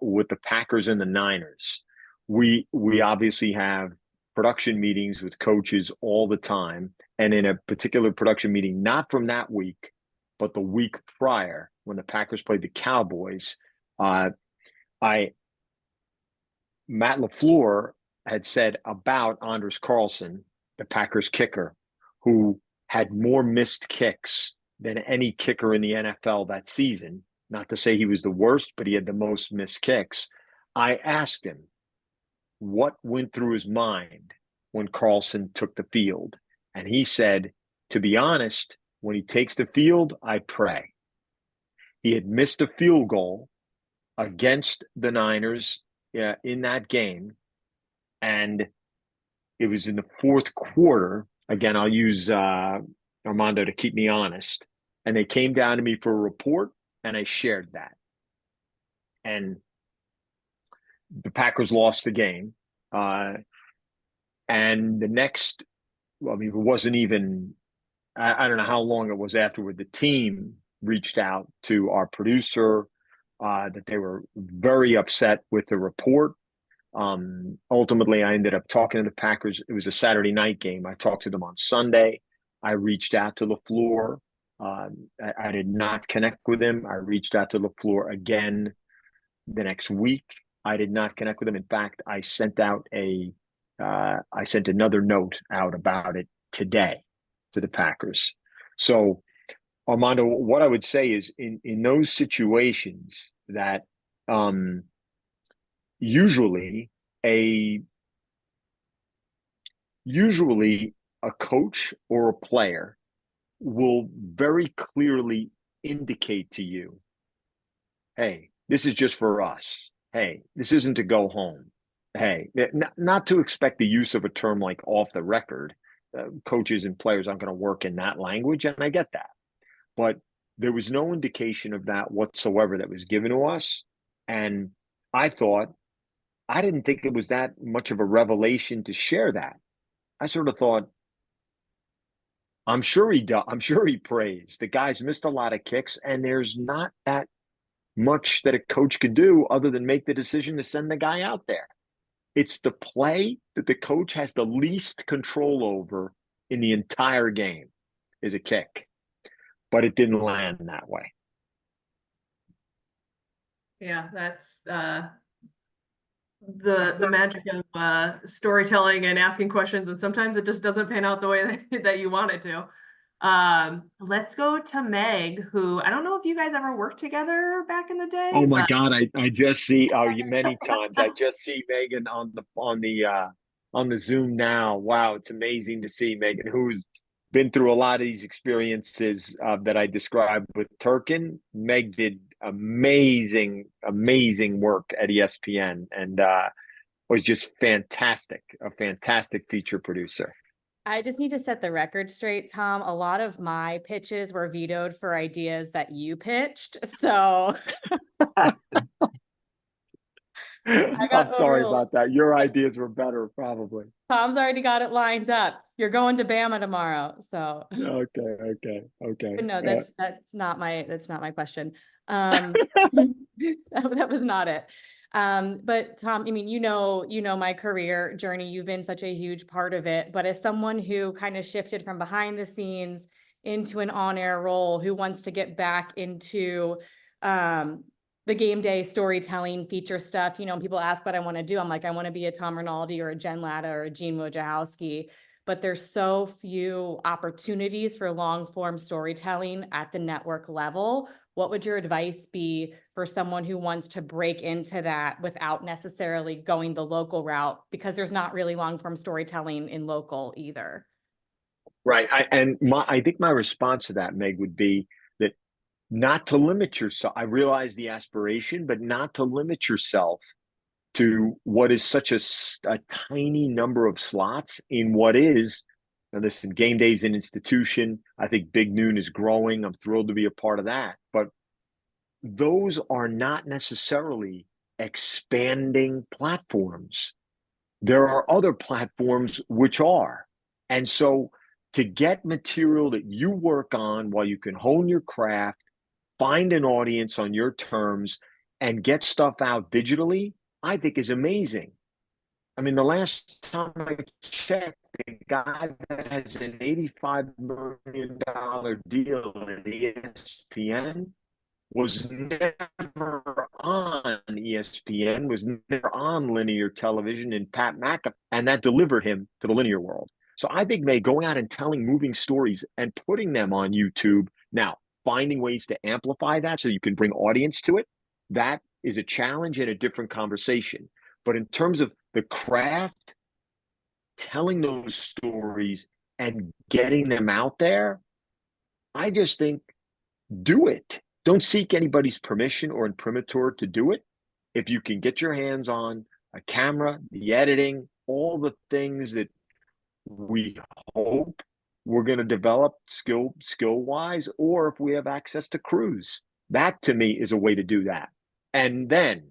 with the Packers and the Niners. We obviously have production meetings with coaches all the time. And in a particular production meeting, not from that week, but the week prior when the Packers played the Cowboys, Matt LaFleur had said about Anders Carlson, the Packers kicker, who had more missed kicks than any kicker in the NFL that season. Not to say he was the worst, but he had the most missed kicks. I asked him what went through his mind when Carlson took the field. And he said, to be honest, when he takes the field, I pray. He had missed a field goal against the Niners in that game. And it was in the fourth quarter. Again, I'll use Armando to keep me honest. And they came down to me for a report, and I shared that. And the Packers lost the game. And the next, it wasn't even, I don't know how long it was afterward, the team reached out to our producer that they were very upset with the report. Ultimately, I ended up talking to the Packers. It was a Saturday night game. I talked to them on Sunday. I reached out to LaFleur. I did not connect with him. I reached out to LaFleur again the next week. I did not connect with him. In fact, I sent another note out about it today to the Packers. So, Armando, what I would say is in those situations that usually a coach or a player will very clearly indicate to you, hey, this is just for us. Hey, this isn't to go home. Hey, not to expect the use of a term like off the record. Coaches and players aren't going to work in that language, and I get that. But there was no indication of that whatsoever that was given to us. And I didn't think it was that much of a revelation to share that. I sort of thought, I'm sure he does. I'm sure he prays. The guy's missed a lot of kicks, and there's not that much that a coach can do other than make the decision to send the guy out there. It's the play that the coach has the least control over in the entire game is a kick. But it didn't land that way. Yeah, that's the magic of storytelling and asking questions, and sometimes it just doesn't pan out the way that you want it to. Let's go to Meg, who I don't know if you guys ever worked together back in the day. Oh my God, I just see many times. I just see Megan on the Zoom now. Wow, it's amazing to see Megan, who's been through a lot of these experiences that I described with Turkin. Meg did amazing work at ESPN and was just fantastic, a fantastic feature producer. I just need to set the record straight, Tom. A lot of my pitches were vetoed for ideas that you pitched. So got I'm sorry overruled. about that. Your ideas were better, probably. Tom's already got it lined up. You're going to Bama tomorrow, so. Okay. But no, that's not my question. That was not it. But Tom, I mean, you know my career journey. You've been such a huge part of it. But as someone who kind of shifted from behind the scenes into an on-air role, who wants to get back into the game day storytelling feature stuff, people ask what I want to do. I'm like, I want to be a Tom Rinaldi or a Jen Latta or a Gene Wojciechowski. But there's so few opportunities for long form storytelling at the network level. What would your advice be for someone who wants to break into that without necessarily going the local route? Because there's not really long form storytelling in local either. Right. I think my response to that, Meg, would be that not to limit yourself. I realize the aspiration, but not to limit yourself to what is such a tiny number of slots in what is. Now, listen, game day is an institution. I think Big Noon is growing. I'm thrilled to be a part of that. But those are not necessarily expanding platforms. There are other platforms which are. And so to get material that you work on while you can hone your craft, find an audience on your terms, and get stuff out digitally, I think is amazing. I mean, the last time I checked, the guy that has an $85 million deal at ESPN was never on ESPN, was never on linear television, and Pat McAfee, and that delivered him to the linear world. So I think, May, going out and telling moving stories and putting them on YouTube, now finding ways to amplify that so you can bring audience to it, that is a challenge and a different conversation. But in terms of the craft, telling those stories and getting them out there, I just think do it. Don't seek anybody's permission or imprimatur to do it. If you can get your hands on a camera, the editing, all the things that we hope we're going to develop skill wise, or if we have access to crews, that to me is a way to do that. And then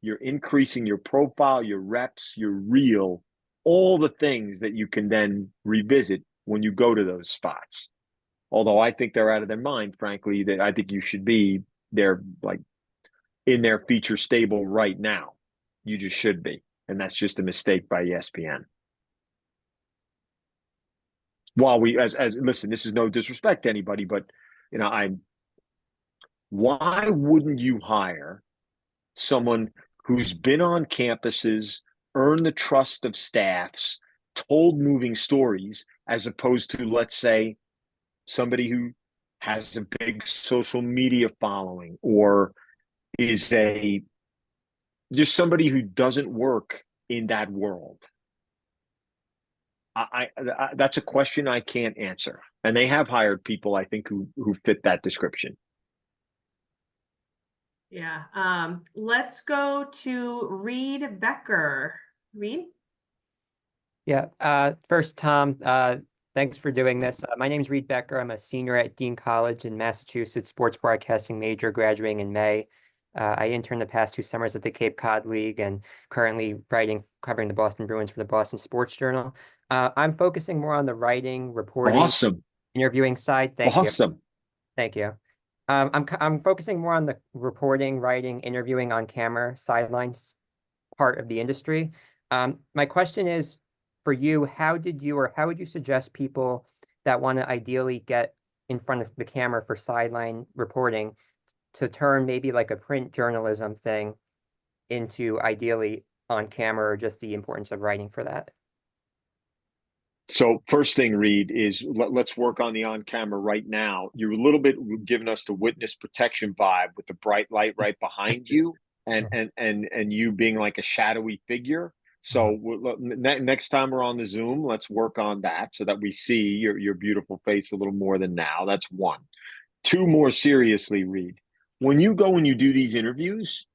you're increasing your profile, your reps, your reel, all the things that you can then revisit when you go to those spots. Although I think they're out of their mind, frankly, that I think you should be there, like in their feature stable right now. You just should be. And that's just a mistake by ESPN. While we, as listen, this is no disrespect to anybody, but why wouldn't you hire someone who's been on campuses, earned the trust of staffs, told moving stories, as opposed to, let's say, somebody who has a big social media following or is just somebody who doesn't work in that world? I that's a question I can't answer. And they have hired people, I think, who fit that description. Yeah. Let's go to Reed Becker. Reed? Yeah. First, Tom, thanks for doing this. My name is Reed Becker. I'm a senior at Dean College in Massachusetts, sports broadcasting major, graduating in May. I interned the past 2 summers at the Cape Cod League and currently covering the Boston Bruins for the Boston Sports Journal. I'm focusing more on the writing, reporting, Awesome. interviewing side. Thank you. Awesome. Thank you. I'm focusing more on the reporting, writing, interviewing on camera sidelines part of the industry. My question is for you, how would you suggest people that want to ideally get in front of the camera for sideline reporting to turn maybe like a print journalism thing into ideally on camera, or just the importance of writing for that? So first thing, Reed, is let's work on the on camera right now. You're a little bit giving us the witness protection vibe with the bright light right behind you, and you being like a shadowy figure. So next time we're on the Zoom, let's work on that so that we see your beautiful face a little more than now. That's one. Two, more seriously, Reed, when you go and you do these interviews,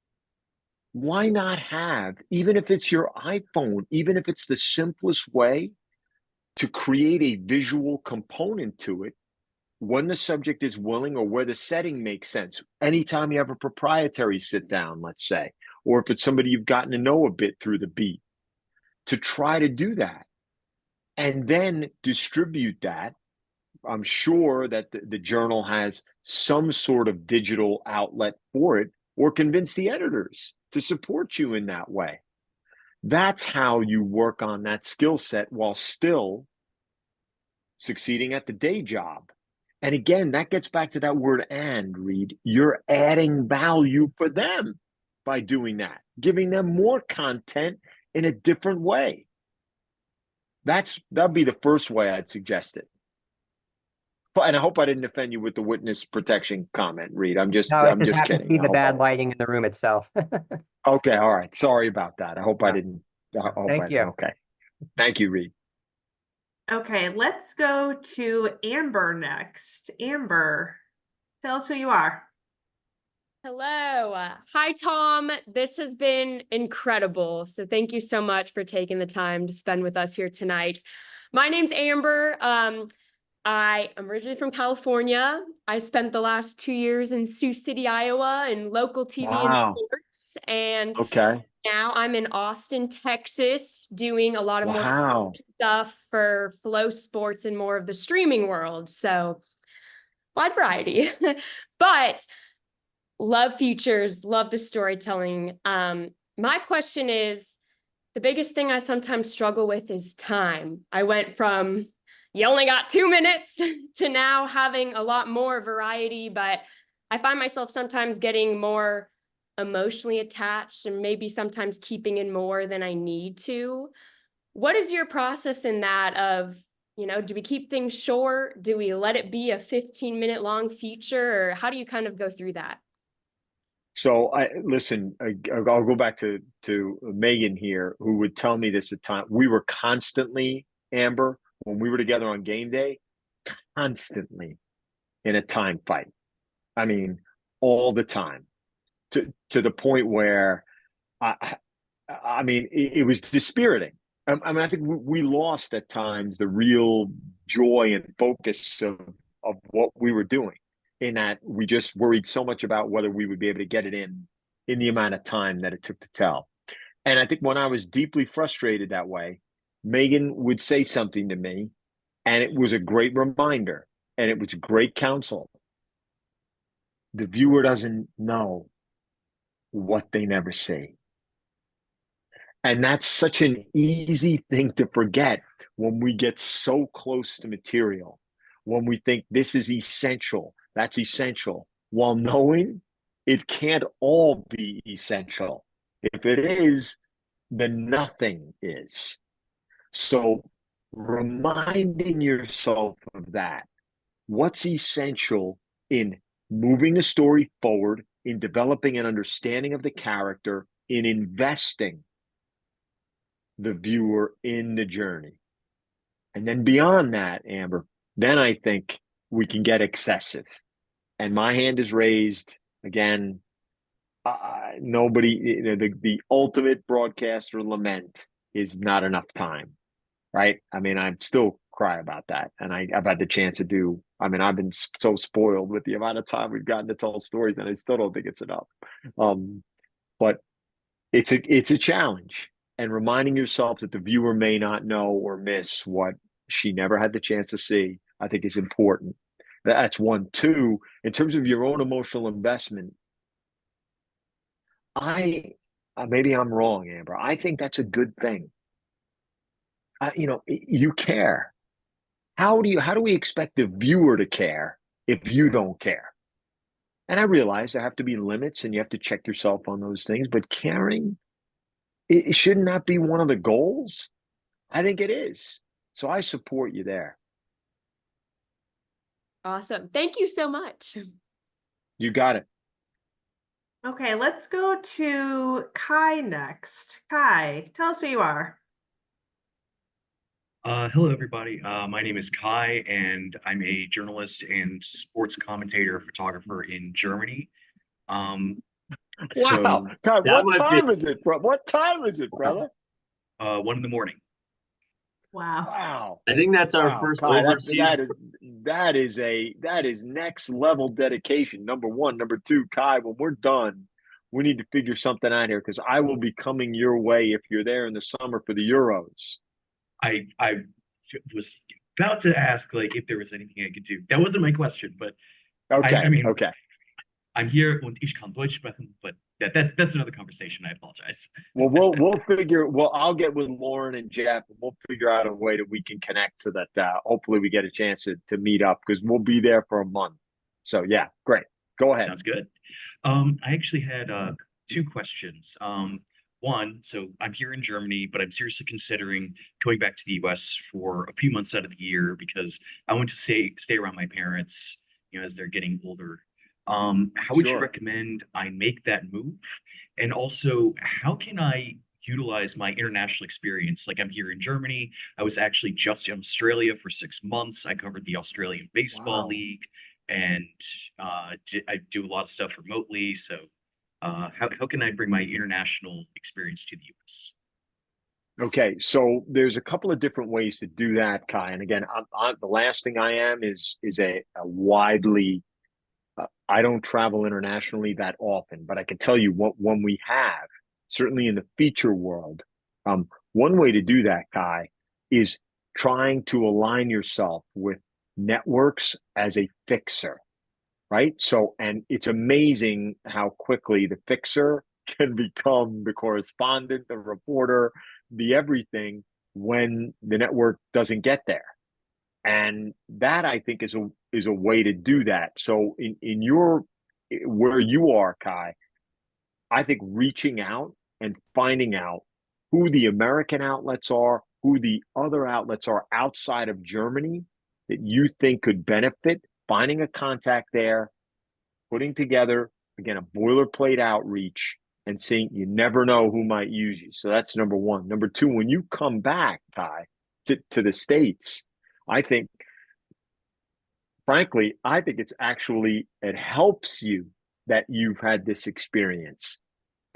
why not have, even if it's your iPhone, even if it's the simplest way, to create a visual component to it when the subject is willing or where the setting makes sense. Anytime you have a proprietary sit down, let's say, or if it's somebody you've gotten to know a bit through the beat, to try to do that and then distribute that. I'm sure that the Journal has some sort of digital outlet for it, or convince the editors to support you in that way. That's how you work on that skill set while still succeeding at the day job. And again, that gets back to that word "and," Reed. You're adding value for them by doing that, giving them more content in a different way. That'd be the first way I'd suggest it. And I hope I didn't offend you with the witness protection comment, Reed. I'm just No, it just happens to kidding. be the bad lighting in the room itself. Okay, all right. Sorry about that. I hope I didn't. Thank you. Okay. Thank you, Reed. Okay, let's go to Amber next. Amber, tell us who you are. Hello. Hi, Tom. This has been incredible. So thank you so much for taking the time to spend with us here tonight. My name's Amber. I am originally from California. I spent the last 2 years in Sioux City, Iowa, in local TV Wow. and sports. And Okay. now I'm in Austin, Texas, doing a lot of more Wow. stuff for Flow Sports and more of the streaming world. So wide variety. But love features, love the storytelling. My question is, the biggest thing I sometimes struggle with is time. I went from you only got 2 minutes to now having a lot more variety, but I find myself sometimes getting more emotionally attached and maybe sometimes keeping in more than I need to. What is your process in that of, do we keep things short? Do we let it be a 15-minute long feature? Or how do you kind of go through that? So I'll go back to Megan here, who would tell me this at time. We were constantly, Amber, when we were together on game day, constantly in a time fight. I mean, all the time, to the point where I mean, it was dispiriting. I mean, I think we lost at times the real joy and focus of what we were doing, in that we just worried so much about whether we would be able to get it in the amount of time that it took to tell. And I think when I was deeply frustrated that way, Megan would say something to me, and it was a great reminder, and it was great counsel. The viewer doesn't know what they never see. And that's such an easy thing to forget when we get so close to material, when we think this is essential, that's essential, while knowing it can't all be essential. If it is, then nothing is. So reminding yourself of that, what's essential in moving the story forward, in developing an understanding of the character, in investing the viewer in the journey. And then beyond that, Amber, then I think we can get excessive. And my hand is raised again. Nobody, the ultimate broadcaster lament is not enough time, right? I mean, I still cry about that. And I've had the chance to do, I mean, I've been so spoiled with the amount of time we've gotten to tell stories, and I still don't think it's enough. But it's a challenge. And reminding yourself that the viewer may not know or miss what she never had the chance to see, I think is important. That's one. Two, in terms of your own emotional investment, maybe I'm wrong, Amber. I think that's a good thing. You care. How do we expect the viewer to care if you don't care? And I realize there have to be limits, and you have to check yourself on those things, but caring, it shouldn't that be one of the goals? I think it is. So I support you there. Awesome. Thank you so much. You got it. Okay, let's go to Kai next. Kai, tell us who you are. Hello, everybody. My name is Kai, and I'm a journalist and sports commentator, photographer in Germany. Wow. God, that what might time be- is it, bro? What time is it, brother? 1 a.m. Wow. Wow. I think that's our Wow, first Kai, overseas. that is next level dedication. Number one. Number two, Kai, when we're done, we need to figure something out here because I will be coming your way if you're there in the summer for the Euros. I was about to ask like if there was anything I could do. That wasn't my question, but Okay, I mean, okay. I'm here und ich kann Deutsch sprechen, but that's another conversation. I apologize. Well, we'll figure. Well, I'll get with Lauren and Jeff, and we'll figure out a way that we can connect so that hopefully we get a chance to meet up because we'll be there for a month. So yeah, great. Go ahead. Sounds good. I actually had two questions. One, so I'm here in Germany, but I'm seriously considering going back to the US for a few months out of the year because I want to stay around my parents, you know, as they're getting older. How would you Sure. recommend I make that move? And also, how can I utilize my international experience? Like I'm here in Germany. I was actually just in Australia for 6 months. I covered the Australian Baseball Wow. League, and I do a lot of stuff remotely. So, how can I bring my international experience to the US? Okay, so there's a couple of different ways to do that, Kai. And again, the last thing I am is a widely. I don't travel internationally that often, but I can tell you what when we have, certainly in the feature world, one way to do that, Kai, is trying to align yourself with networks as a fixer, right? So, and it's amazing how quickly the fixer can become the correspondent, the reporter, the everything when the network doesn't get there. And that I think is a way to do that. So in your where you are, Kai, I think reaching out and finding out who the American outlets are, who the other outlets are outside of Germany that you think could benefit, finding a contact there, putting together again a boilerplate outreach and seeing you never know who might use you. So that's number one. Number two, when you come back, Kai, to the States, I think frankly, I think it helps you that you've had this experience.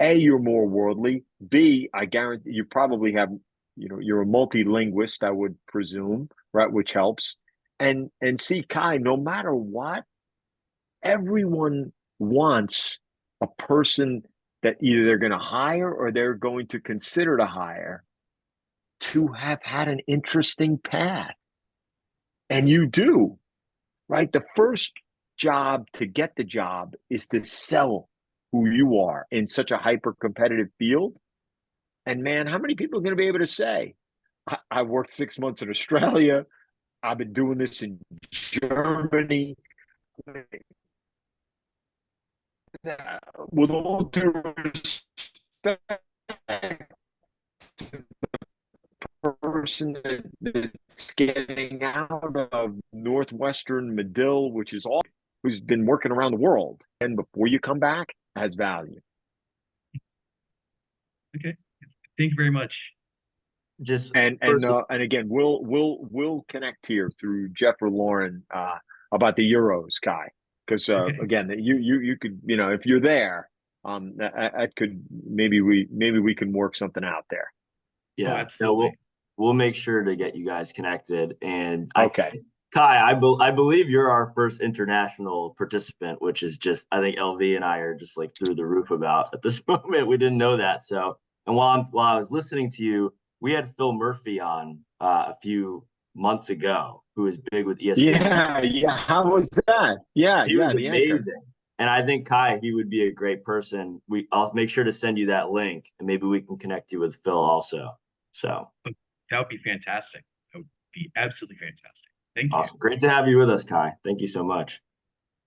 A, you're more worldly. B, I guarantee you probably have, you know, you're a multi-linguist, I would presume, right? Which helps. And C, Kai, no matter what, everyone wants a person that either they're going to hire or they're going to consider to hire to have had an interesting path. And you do. Right? The first job to get the job is to sell who you are in such a hyper competitive field. And man, how many people are going to be able to say, I worked 6 months in Australia. I've been doing this in Germany. With all due respect, person that's getting out of Northwestern Medill, which is all who's been working around the world, and before you come back, has value. Okay, thank you very much. Just And again, we'll connect here through Jeff or Lauren about the Euros, Kai, because Okay. again, you could, you know, if you're there, that could maybe we can work something out there. yeah, Oh, no, absolutely. we'll make sure to get you guys connected. And Okay. Kai, I believe you're our first international participant, which is just, I think LV and I are just like through the roof about at this moment. We didn't know that. So, and while I was listening to you, we had Phil Murphy on a few months ago, who is big with ESPN. Yeah. How was that? Yeah, He was the anchor. amazing. And I think Kai, he would be a great person. I'll make sure to send you that link, and maybe we can connect you with Phil also. So That would be fantastic. That would be absolutely fantastic. Thank you. awesome. Great to have you with us, Kai. Thank you so much.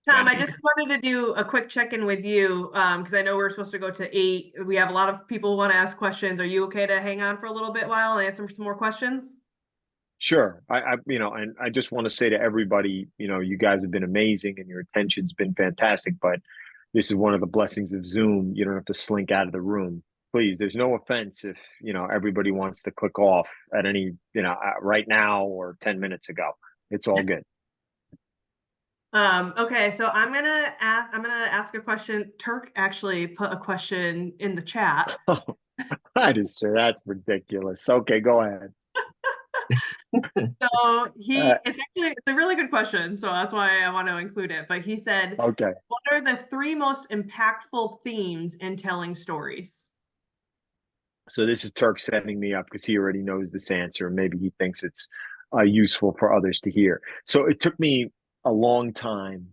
Tom, Glad I to be just wanted to do a quick check-in with you because I know we're supposed to go to 8. We have a lot of people who want to ask questions. Are you okay to hang on for a little bit while and answer some more questions? Sure. I you know, and I just want to say to everybody, you know, you guys have been amazing and your attention's been fantastic, but this is one of the blessings of Zoom. You don't have to slink out of the room. Please, there's no offense if, you know, everybody wants to click off at any, you know, right now or 10 minutes ago. It's all good. Okay, so I'm gonna ask a question. Turk actually put a question in the chat. That is, sir, that's ridiculous. Okay, go ahead. So Uh, it's a really good question. So that's why I want to include it. But he said, Okay. what are the three most impactful themes in telling stories? So this is Turk setting me up because he already knows this answer. Maybe he thinks it's useful for others to hear. So it took me a long time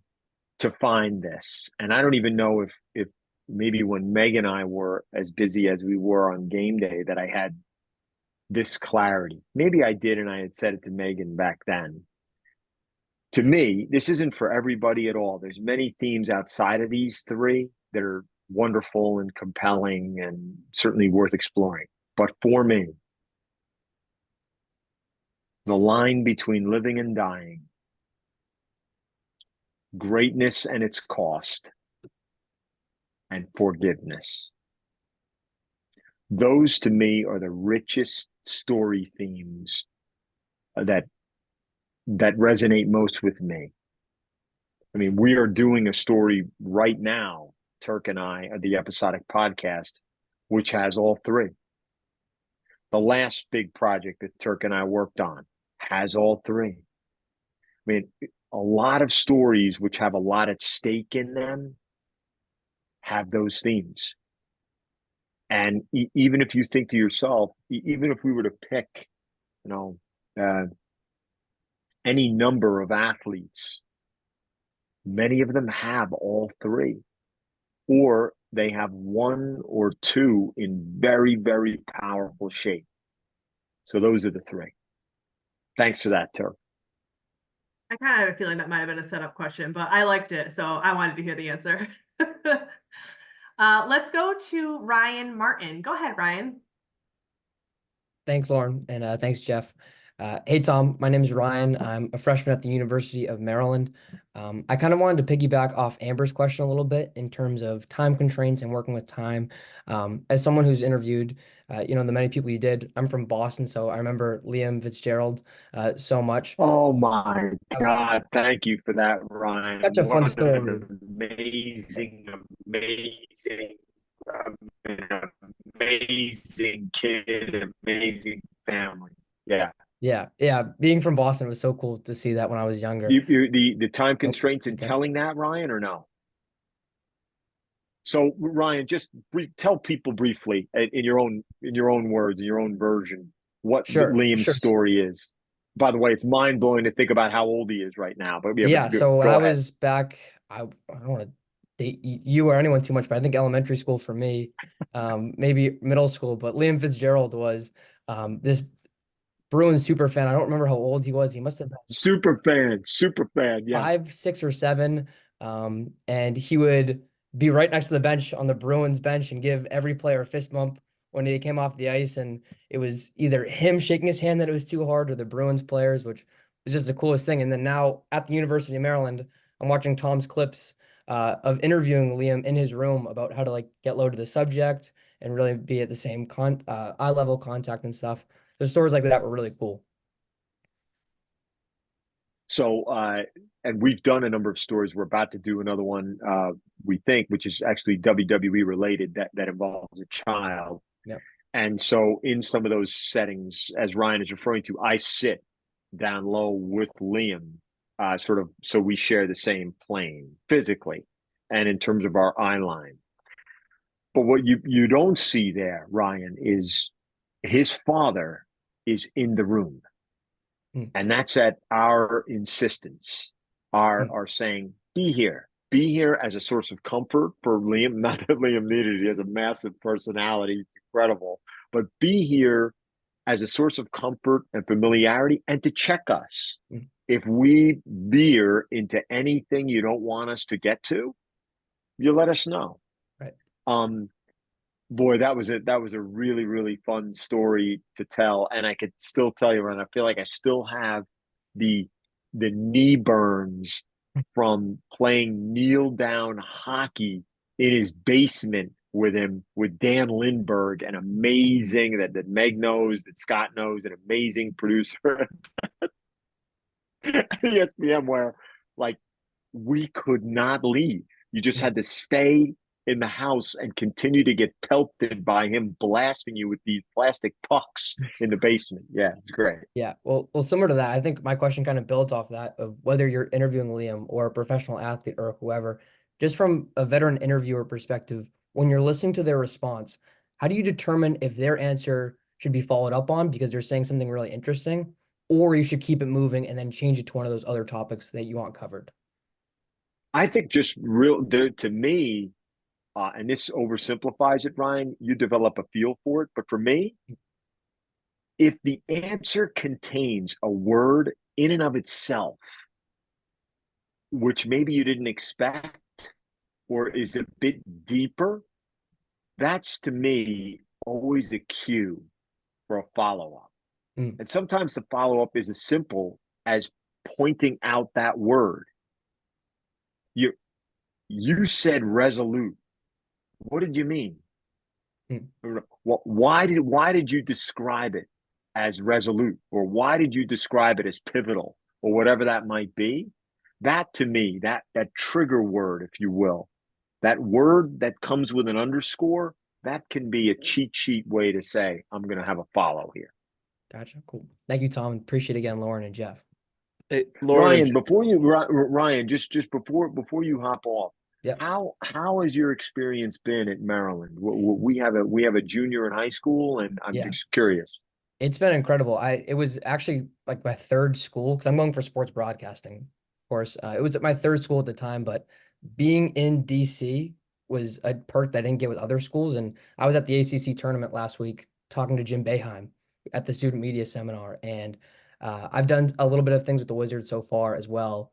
to find this, and I don't even know if maybe when Meg and I were as busy as we were on game day that I had this clarity. Maybe I did, and I had said it to Megan back then. To me, this isn't for everybody at all. There's many themes outside of these three that are wonderful and compelling and certainly worth exploring. But for me, the line between living and dying, greatness and its cost, and forgiveness. Those to me are the richest story themes that resonate most with me. I mean, we are doing a story right now, Turk and I, the episodic podcast, which has all three. The last big project that Turk and I worked on has all three. I mean, a lot of stories which have a lot at stake in them have those themes. And even if you think to yourself, even if we were to pick, you know, any number of athletes, many of them have all three, or they have one or two in very, very powerful shape. So those are the three. Thanks for that, Turk. I kind of had a feeling that might have been a setup question, but I liked it, so I wanted to hear the answer. Let's go to Ryan Martin. Go ahead, Ryan. Thanks, Lauren, and thanks, Jeff. Hey, Tom, my name is Ryan. I'm a freshman at the University of Maryland. I kind of wanted to piggyback off Amber's question a little bit in terms of time constraints and working with time. As someone who's interviewed, the many people you did, I'm from Boston, so I remember Liam Fitzgerald so much. Oh my That was God. Thank you for that, Ryan. such a fun What story. an amazing, amazing, an amazing kid, amazing family. Yeah. Yeah. Being from Boston, it was so cool to see that when I was younger. The time Oh, constraints in okay. telling that, Ryan, or no? So Ryan, just tell people briefly in your own words, in your own version, what Sure. Liam's story is. By the way, it's mind blowing to think about how old he is right now. But Yeah, so when go I ahead. was back, I don't want to date you or anyone too much, but I think elementary school for me, maybe middle school, but Liam Fitzgerald was this Bruins super fan. I don't remember how old he was. He must have been Super fan. Yeah. 5, 6, or 7. And he would be right next to the bench on the Bruins bench and give every player a fist bump when they came off the ice. And it was either him shaking his hand that it was too hard or the Bruins players, which was just the coolest thing. And then now at the University of Maryland, I'm watching Tom's clips of interviewing Liam in his room about how to like get low to the subject and really be at the same eye level contact and stuff. The stories like that were really cool. So, and we've done a number of stories. We're about to do another one, we think, which is actually WWE related that involves a child. Yep. And so in some of those settings, as Ryan is referring to, I sit down low with Liam, sort of, so we share the same plane physically and in terms of our eye line. But what you don't see there, Ryan, is his father is in the room. And that's at our insistence, our saying, be here as a source of comfort for Liam. Not that Liam needed it. He has a massive personality. It's incredible. But be here as a source of comfort and familiarity and to check us. If we veer into anything you don't want us to get to, you let us know. Right. Boy, that was a really, really fun story to tell. And I could still tell you, and I feel like I still have the knee burns from playing kneel down hockey in his basement with him, with Dan Lindbergh, an amazing that Meg knows, that Scott knows, an amazing producer at ESPN, where like we could not leave. You just had to stay in the house and continue to get pelted by him blasting you with these plastic pucks in the basement. Yeah, it's great. Yeah, well, similar to that, I think my question kind of builds off that of whether you're interviewing Liam or a professional athlete or whoever, just from a veteran interviewer perspective, when you're listening to their response, how do you determine if their answer should be followed up on because they're saying something really interesting, or you should keep it moving and then change it to one of those other topics that you want covered? I think just to me, and this oversimplifies it, Ryan, you develop a feel for it. But for me, if the answer contains a word in and of itself, which maybe you didn't expect or is a bit deeper, that's to me always a cue for a follow-up. And sometimes the follow-up is as simple as pointing out that word. You said resolute. What did you mean? Why did you describe it as resolute, or why did you describe it as pivotal, or whatever that might be? That to me, that trigger word, if you will, that word that comes with an underscore, that can be a cheat sheet way to say, I'm going to have a follow here. Gotcha. Cool. Thank you, Tom. Appreciate it again, Lauren and Jeff. Hey, Lauren, Ryan, just before you hop off, yep. How has your experience been at Maryland? We have a junior in high school, and I'm just curious. It's been incredible. It was actually like my third school because I'm going for sports broadcasting, of course. It was at my third school at the time, but being in DC was a perk that I didn't get with other schools. And I was at the ACC tournament last week talking to Jim Boeheim at the student media seminar, and I've done a little bit of things with the Wizards so far as well,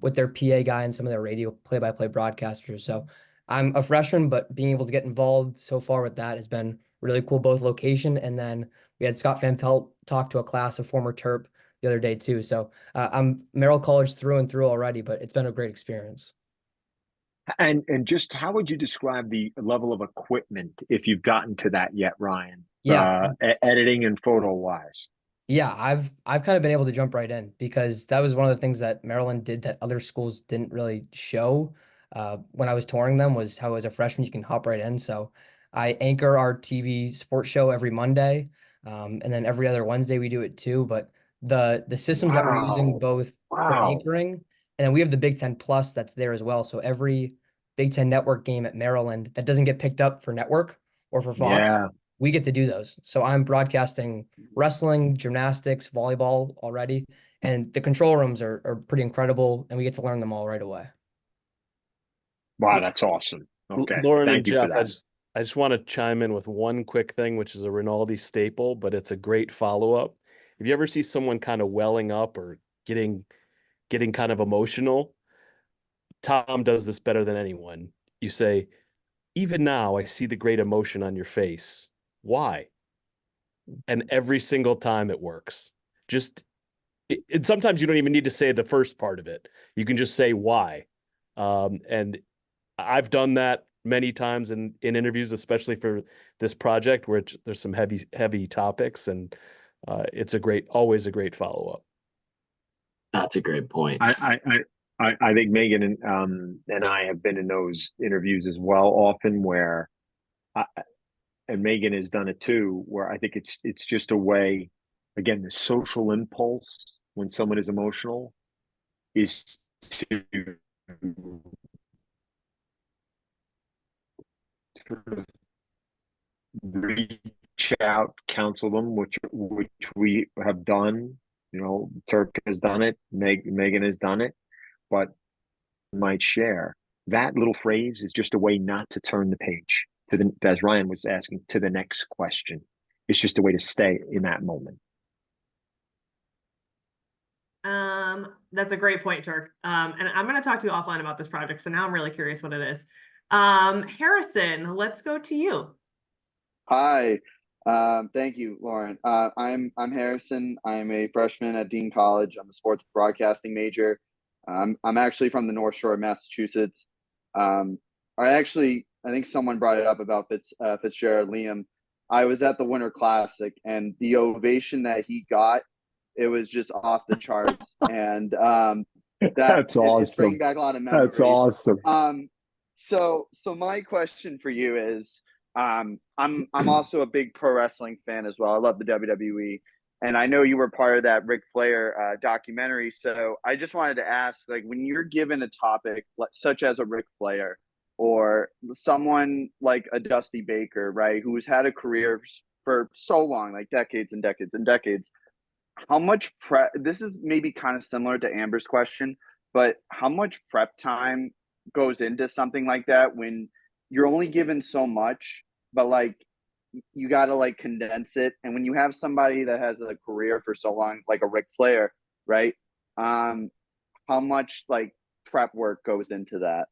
with their PA guy and some of their radio play-by-play broadcasters. So I'm a freshman, but being able to get involved so far with that has been really cool, both location, and then we had Scott Van Pelt talk to a class of former Terp the other day too. So I'm Merrill College through and through already, but it's been a great experience. And just how would you describe the level of equipment, if you've gotten to that yet, Ryan? Yeah. Editing and photo wise. Yeah, I've kind of been able to jump right in because that was one of the things that Maryland did that other schools didn't really show when I was touring them, was how as a freshman you can hop right in. So I anchor our TV sports show every Monday, and then every other Wednesday we do it too. But the systems that we're using both for anchoring, and then we have the Big Ten Plus that's there as well. So every Big Ten network game at Maryland that doesn't get picked up for network or for Fox, we get to do those. So I'm broadcasting wrestling, gymnastics, volleyball already, and the control rooms are pretty incredible, and we get to learn them all right away. Wow, that's awesome. Okay, Lauren thank and you Jeff, for that. I just want to chime in with one quick thing, which is a Rinaldi staple, but it's a great follow-up. If you ever see someone kind of welling up or getting kind of emotional, Tom does this better than anyone. You say, "Even now, I see the great emotion on your face. Why?" And every single time it works. And sometimes you don't even need to say the first part of it. You can just say why. And I've done that many times in interviews, especially for this project, where there's some heavy topics, and it's always a great follow-up. That's a great point. I think Megan and I have been in those interviews as well, often where, and Megan has done it too, where I think it's just a way, again, the social impulse when someone is emotional is to sort of reach out, counsel them, which we have done. You know, Turk has done it, Megan has done it, but might share that little phrase is just a way not to turn the page to as Ryan was asking, to the next question. It's just a way to stay in that moment. That's a great point, Turk. And I'm going to talk to you offline about this project. So now I'm really curious what it is. Harrison, let's go to you. Hi. Thank you, Lauren. I'm Harrison. I'm a freshman at Dean College. I'm a sports broadcasting major. I'm actually from the North Shore of Massachusetts. I think someone brought it up about Fitzgerald Liam. I was at the Winter Classic, and the ovation that he got, it was just off the charts. And that's awesome. It's bringing back a lot of memories. That's awesome. So my question for you is, I'm also a big pro wrestling fan as well. I love the WWE, and I know you were part of that Ric Flair documentary. So I just wanted to ask, like, when you're given a topic such as a Ric Flair or someone like a Dusty Baker, right, who's had a career for so long, like decades and decades and decades, how much prep? This is maybe kind of similar to Amber's question, but how much prep time goes into something like that when you're only given so much, but like you got to like condense it. And when you have somebody that has a career for so long, like a Ric Flair, right? How much like prep work goes into that?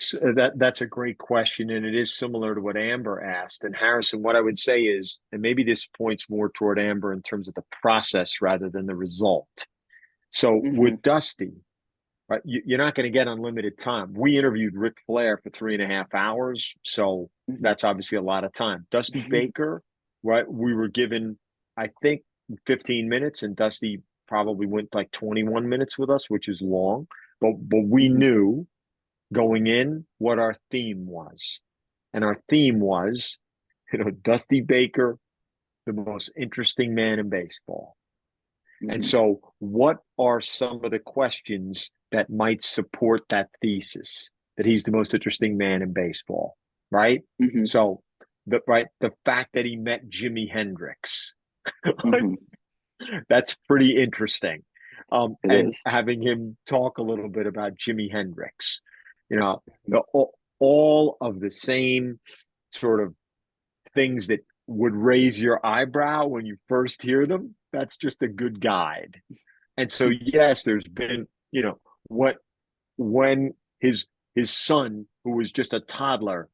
So that's a great question, and it is similar to what Amber asked. And Harrison, what I would say is, and maybe this points more toward Amber in terms of the process rather than the result. So with Dusty, right, you're not going to get unlimited time. We interviewed Ric Flair for 3.5 hours, so that's obviously a lot of time. Dusty Baker, right, we were given, I think, 15 minutes, and Dusty probably went like 21 minutes with us, which is long. But we knew going in what our theme was. And our theme was, Dusty Baker, the most interesting man in baseball. And so what are some of the questions that might support that thesis that he's the most interesting man in baseball, right? So the fact that he met Jimi Hendrix, that's pretty interesting. And having him talk a little bit about Jimi Hendrix, all of the same sort of things that would raise your eyebrow when you first hear them. That's just a good guide. And so, yes, there's been, when his son, who was just a toddler,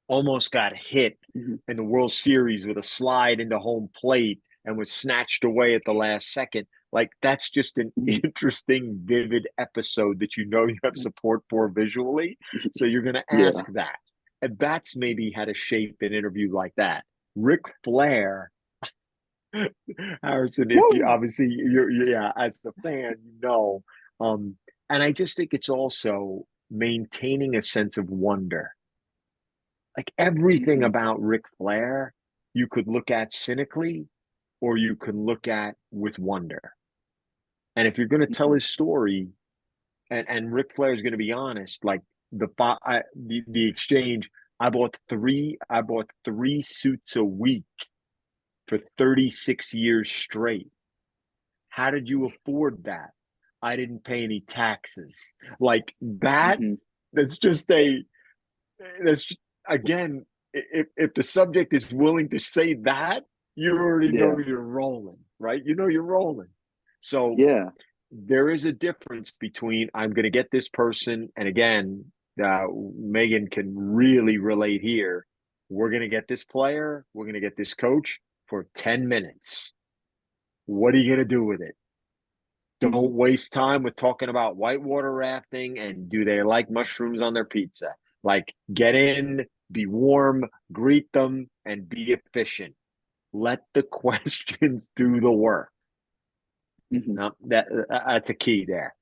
almost got hit in the World Series with a slide into home plate and was snatched away at the last second. Like, that's just an interesting, vivid episode that you have support for visually. So you're going to ask that. And that's maybe how to shape an interview like that. Ric Flair, Harrison, if you obviously you're as a fan, and I just think it's also maintaining a sense of wonder. Like everything about Ric Flair, you could look at cynically, or you could look at with wonder. And if you're going to tell his story, and Ric Flair is going to be honest, like the exchange, I bought three suits a week for 36 years straight. How did you afford that? I didn't pay any taxes. Like that. That's again, if the subject is willing to say that, you already know you're rolling, right? You're rolling. So there is a difference between I'm going to get this person, and again, Megan can really relate here. We're going to get this player, we're going to get this coach for 10 minutes. What are you going to do with it? Don't waste time with talking about whitewater rafting and do they like mushrooms on their pizza. Like, get in, be warm, greet them, and be efficient. Let the questions do the work. That's a key there.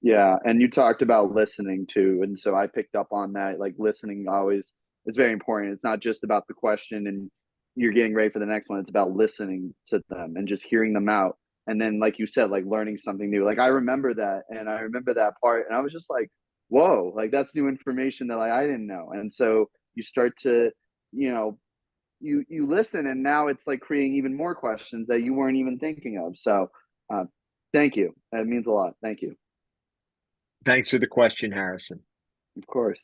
Yeah, and you talked about listening too, and so I picked up on that. Like, listening always is very important. It's not just about the question and you're getting ready for the next one. It's about listening to them and just hearing them out. And then, like you said, like learning something new. Like, I remember that, and I remember that part, and I was just like, whoa, like that's new information that like I didn't know. And so you start to, you listen, and now it's like creating even more questions that you weren't even thinking of. So thank you. That means a lot. Thank you. Thanks for the question, Harrison. Of course.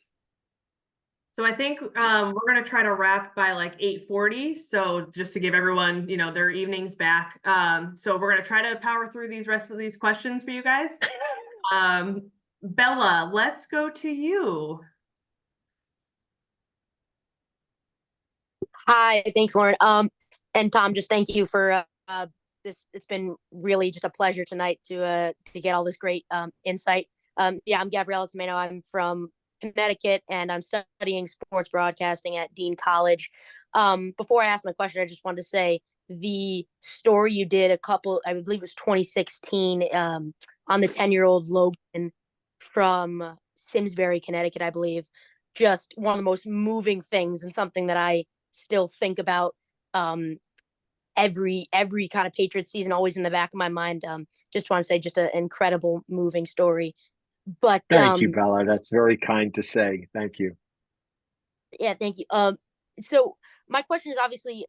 So I think we're going to try to wrap by like 8:40. So just to give everyone, their evenings back. So we're going to try to power through these rest of these questions for you guys. Bella, let's go to you. Hi, thanks, Lauren. And Tom, just thank you for this. It's been really just a pleasure tonight to get all this great insight. I'm Gabriella Tomeno. I'm from Connecticut, and I'm studying sports broadcasting at Dean College. Before I ask my question, I just wanted to say the story you did I believe it was 2016, on the 10-year-old Logan from Simsbury, Connecticut, I believe. Just one of the most moving things, and something that I still think about every kind of Patriots season, always in the back of my mind. Just want to say, just an incredible, moving story. But Thank you, Bella. That's very kind to say. Thank you. yeah, thank you. So my question is, obviously,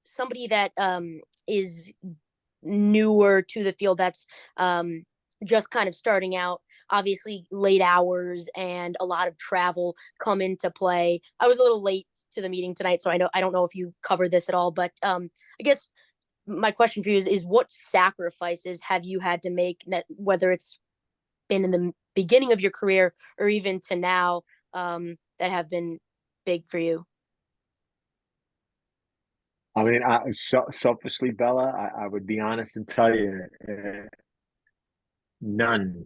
somebody that is newer to the field, that's just kind of starting out. Obviously, late hours and a lot of travel come into play. I was a little late to the meeting tonight, so I don't know if you covered this at all, but I guess my question for you is what sacrifices have you had to make, whether it's been in the beginning of your career or even to now, that have been big for you? I mean, selfishly, Bella, I would be honest and tell you, none.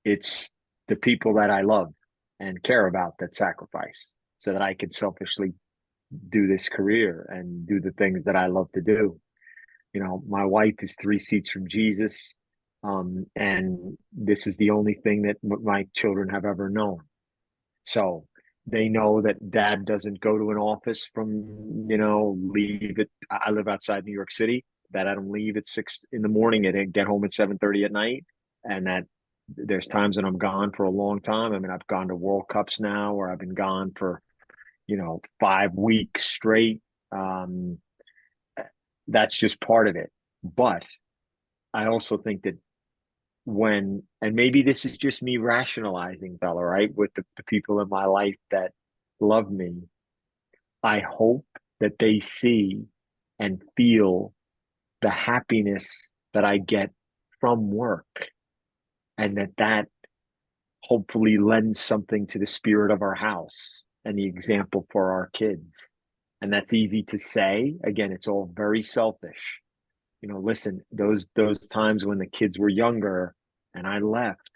It's the people that I love and care about that sacrifice so that I could selfishly do this career and do the things that I love to do. My wife is 3 seats from Jesus, and this is the only thing that my children have ever known. So they know that dad doesn't go to an office from, leave it. I live outside New York City, that I don't leave at 6 in the morning and get home at 7:30 at night. And that there's times that I'm gone for a long time. I mean, I've gone to World Cups now where I've been gone for, 5 weeks straight. That's just part of it. But I also think that and maybe this is just me rationalizing, Bella, right? With the people in my life that love me, I hope that they see and feel the happiness that I get from work, and that hopefully lends something to the spirit of our house and the example for our kids. And that's easy to say. Again, it's all very selfish. Listen, those times when the kids were younger and I left,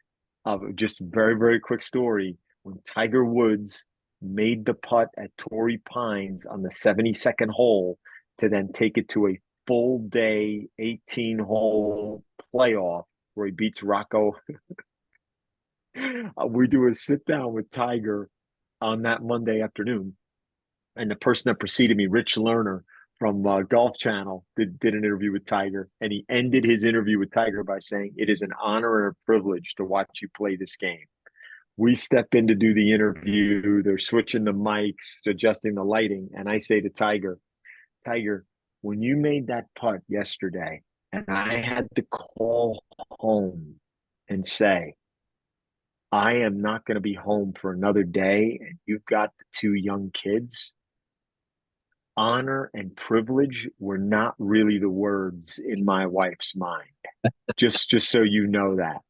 just very, very quick story. When Tiger Woods made the putt at Torrey Pines on the 72nd hole to then take it to a full day 18-hole playoff where he beats Rocco. We do a sit down with Tiger on that Monday afternoon. And the person that preceded me, Rich Lerner from Golf Channel, did an interview with Tiger. And he ended his interview with Tiger by saying, "It is an honor and a privilege to watch you play this game." We step in to do the interview. They're switching the mics, adjusting the lighting. And I say to Tiger, when you made that putt yesterday, and I had to call home and say, I am not going to be home for another day, and you've got the 2 young kids, honor and privilege were not really the words in my wife's mind. just so you know that.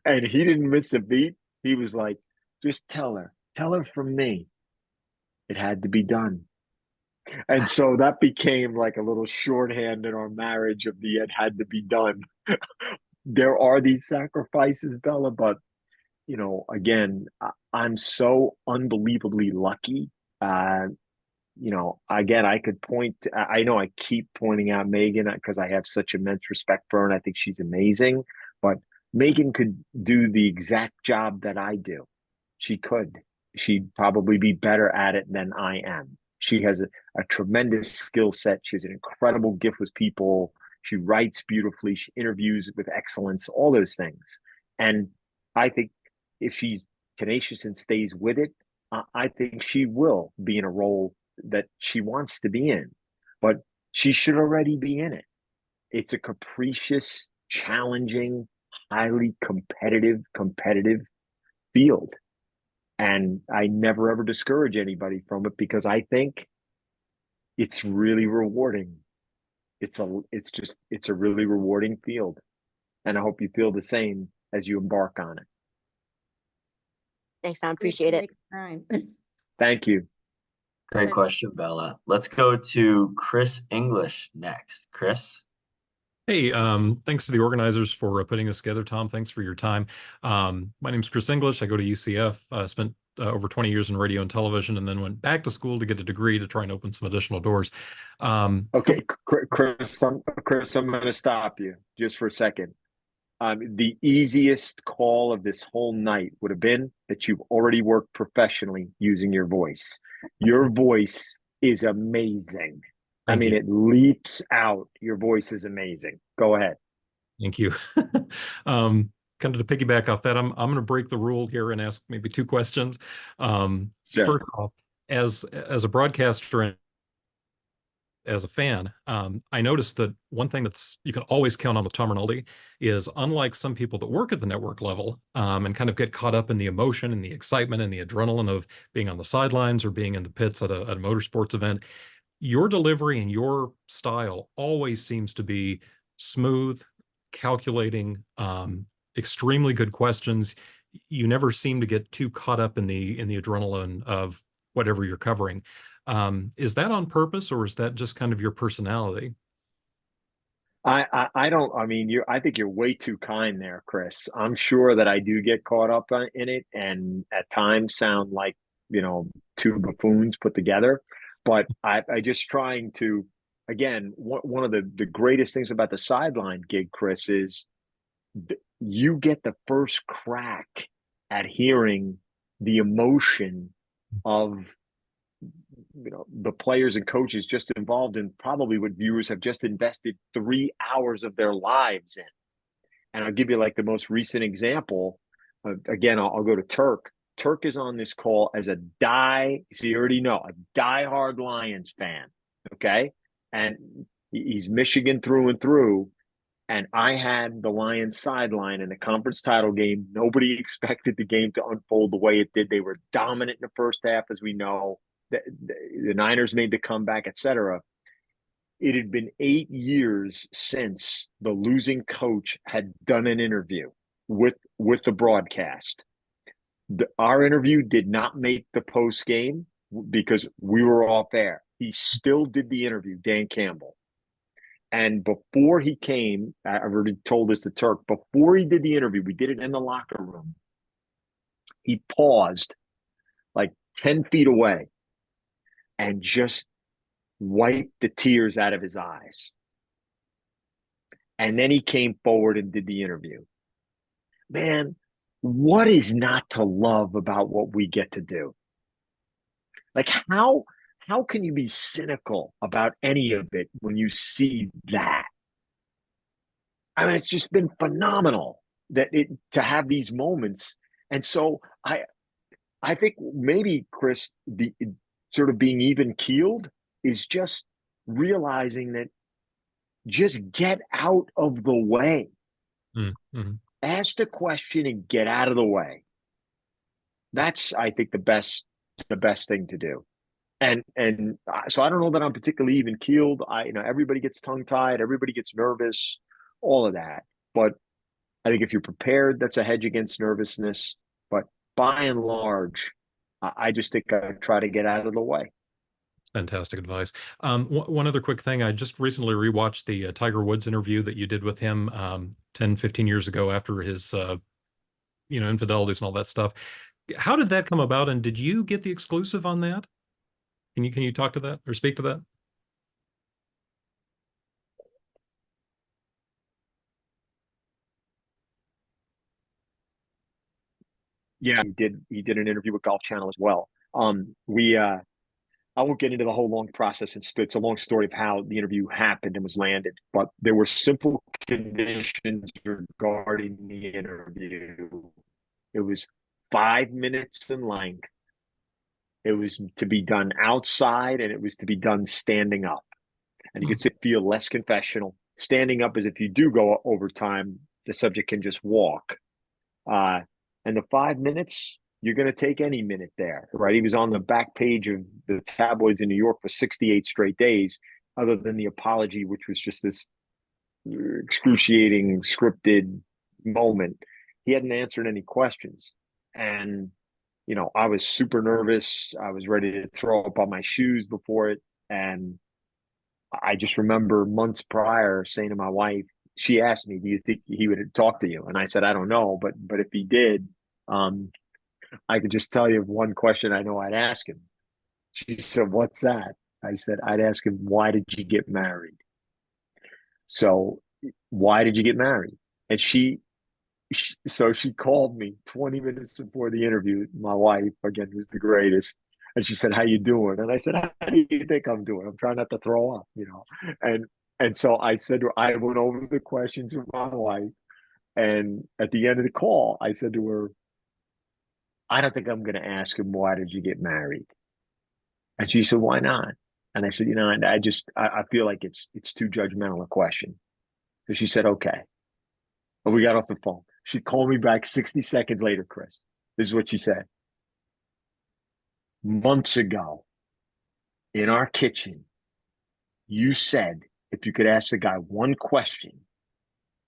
And he didn't miss a beat. He was like, just tell her from me, it had to be done. And so that became like a little shorthand in our marriage of the "it had to be done." There are these sacrifices, Bella, but again, I'm so unbelievably lucky. Again, I could I know I keep pointing out Megan because I have such immense respect for her and I think she's amazing, but Megan could do the exact job that I do. She'd probably be better at it than I am. She has a tremendous skill set. She has an incredible gift with people. She writes beautifully. She interviews with excellence, all those things. And I think if she's tenacious and stays with it, I think she will be in a role that she wants to be in. But she should already be in it. It's a capricious, challenging, highly competitive field. And I never ever discourage anybody from it because I think it's really rewarding. It's a really rewarding field. And I hope you feel the same as you embark on it. Thanks, Tom. Appreciate it. Thank you. Great question, Bella. Let's go to Chris English next. Chris? Hey, thanks to the organizers for putting this together. Tom, thanks for your time. My name's Chris English. I go to UCF, spent over 20 years in radio and television, and then went back to school to get a degree to try and open some additional doors. Okay, Chris, I'm going to stop you just for a second. The easiest call of this whole night would have been that you've already worked professionally using your voice. Your voice is amazing. Thank you. It leaps out. Your voice is amazing. Go ahead. Thank you. Kind of to piggyback off that, I'm going to break the rule here and ask maybe two questions. Sure. First off, as a broadcaster and as a fan, I noticed that one thing that's you can always count on with Tom Rinaldi is, unlike some people that work at the network level and kind of get caught up in the emotion and the excitement and the adrenaline of being on the sidelines or being in the pits at a motorsports event, your delivery and your style always seems to be smooth, calculating, extremely good questions. You never seem to get too caught up in the adrenaline of whatever you're covering. Is that on purpose, or is that just kind of your personality? I don't. I think you're way too kind there, Chris. I'm sure that I do get caught up in it, and at times sound like two buffoons put together. But I just trying to, again, one of the greatest things about the sideline gig, Chris, is you get the first crack at hearing the emotion of the players and coaches just involved in probably what viewers have just invested 3 hours of their lives in. And I'll give you like the most recent example. Again, I'll go to Turk. Turk is on this call as a you already know, a diehard Lions fan. Okay. And he's Michigan through and through. And I had the Lions sideline in the conference title game. Nobody expected the game to unfold the way it did. They were dominant in the first half, as we know. The Niners made the comeback, etc. It had been 8 years since the losing coach had done an interview with the broadcast. Our interview did not make the post game because we were off air. He still did the interview, Dan Campbell. And before he came, I've already told this to Turk, before he did the interview, we did it in the locker room. He paused like 10 feet away and just wiped the tears out of his eyes. And then he came forward and did the interview. Man, what is not to love about what we get to do? Like, how can you be cynical about any of it when you see that? It's just been phenomenal to have these moments. And so I think maybe, Chris, the sort of being even keeled is just realizing that just get out of the way. Mm-hmm. Ask the question and get out of the way. That's, I think, the best thing to do. And so I don't know that I'm particularly even keeled. Everybody gets tongue-tied, everybody gets nervous, all of that. But I think if you're prepared, that's a hedge against nervousness. But by and large, I just think I try to get out of the way. Fantastic advice. One other quick thing. I just recently rewatched the Tiger Woods interview that you did with him 10, 15 years ago after his, infidelities and all that stuff. How did that come about? And did you get the exclusive on that? Can you talk to that or speak to that? Yeah, he did an interview with Golf Channel as well. I won't get into the whole long process. It's a long story of how the interview happened and was landed, but there were simple conditions regarding the interview. It was 5 minutes in length. It was to be done outside, and it was to be done standing up. And you could feel less confessional. Standing up is if you do go over time, the subject can just walk. And the 5 minutes, you're going to take any minute there, right? He was on the back page of the tabloids in New York for 68 straight days, other than the apology, which was just this excruciating scripted moment. He hadn't answered any questions. And, I was super nervous. I was ready to throw up on my shoes before it. And I just remember months prior saying to my wife, she asked me, do you think he would talk to you? And I said, I don't know, but if he did, I could just tell you one question I know I'd ask him. She said, what's that? I said, I'd ask him, why did you get married? So why did you get married? And she So she called me 20 minutes before the interview, my wife, again, who's the greatest. And she said, "How you doing?" And I said, "How do you think I'm doing? I'm trying not to throw up, you know." And so I said to her, I went over the questions with my wife. And at the end of the call, I said to her, "I don't think I'm going to ask him, why did you get married?" And she said, "Why not?" And I said, "You know, and I feel like it's too judgmental a question." So she said, "Okay." And we got off the phone. She called me back 60 seconds later, Chris. This is what she said. "Months ago, in our kitchen, you said if you could ask the guy one question,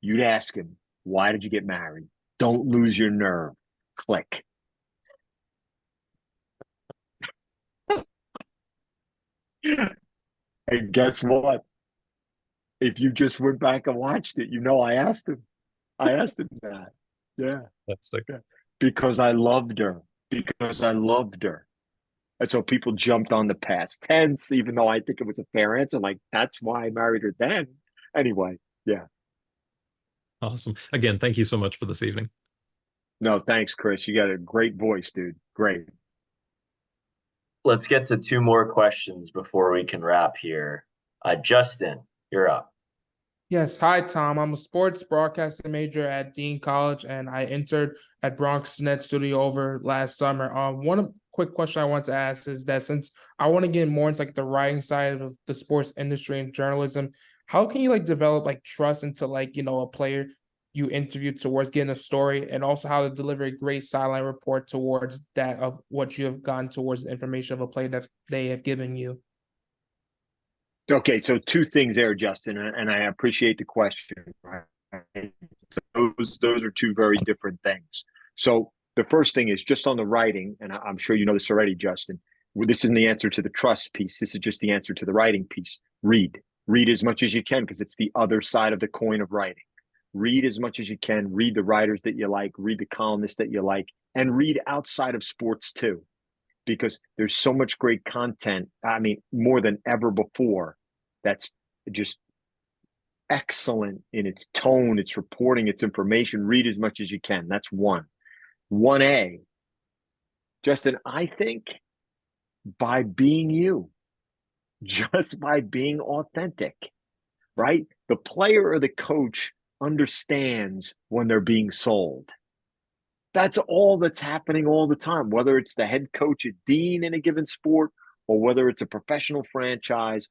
you'd ask him, why did you get married? Don't lose your nerve." Click. And guess what? If you just went back and watched it, you know I asked him. I asked him that. Yeah. That's like, Because I loved her. Because I loved her. And so people jumped on the past tense, even though I think it was a fair answer. Like, that's why I married her then. Anyway, yeah. awesome. Again, thank you so much for this evening. No, thanks, Chris. You got a great voice, dude. Great. Let's get to two more questions before we can wrap here. Justin, you're up. Yes, hi Tom. I'm a sports broadcasting major at Dean College, and I entered at Bronx Net Studio over last summer. One quick question I want to ask is that since I want to get more into like the writing side of the sports industry and journalism, how can you like develop like trust into like, you know, a player you interview towards getting a story, and also how to deliver a great sideline report towards that of what you have gotten towards the information of a player that they have given you? Okay, so two things there, Justin, and I appreciate the question. Right? Those are two very different things. So the first thing is just on the writing, and I'm sure you know this already, Justin. This isn't the answer to the trust piece. This is just the answer to the writing piece. Read as much as you can, because it's the other side of the coin of writing. Read as much as you can. Read the writers that you like. Read the columnists that you like, and read outside of sports too, because there's so much great content. I mean, more than ever before, that's just excellent in its tone, its reporting, its information. Read as much as you can. That's one. 1A. Justin, I think by being you, just by being authentic, right? The player or the coach understands when they're being sold. That's all that's happening all the time, whether it's the head coach at Dean in a given sport or whether it's a professional franchise.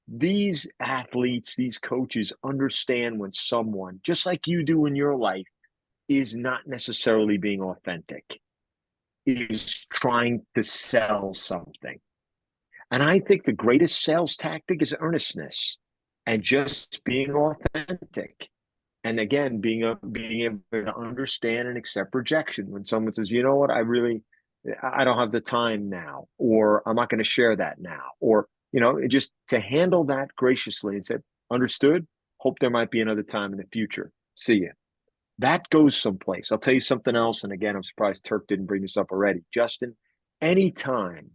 These athletes, these coaches understand when someone, just like you do in your life, is not necessarily being authentic, is trying to sell something. And I think the greatest sales tactic is earnestness and just being authentic. And again, being able to understand and accept rejection when someone says, "You know what, I don't have the time now," or "I'm not going to share that now," or, you know, just to handle that graciously and say, "Understood. Hope there might be another time in the future. See you." That goes someplace. I'll tell you something else. And again, I'm surprised Turk didn't bring this up already. Justin, anytime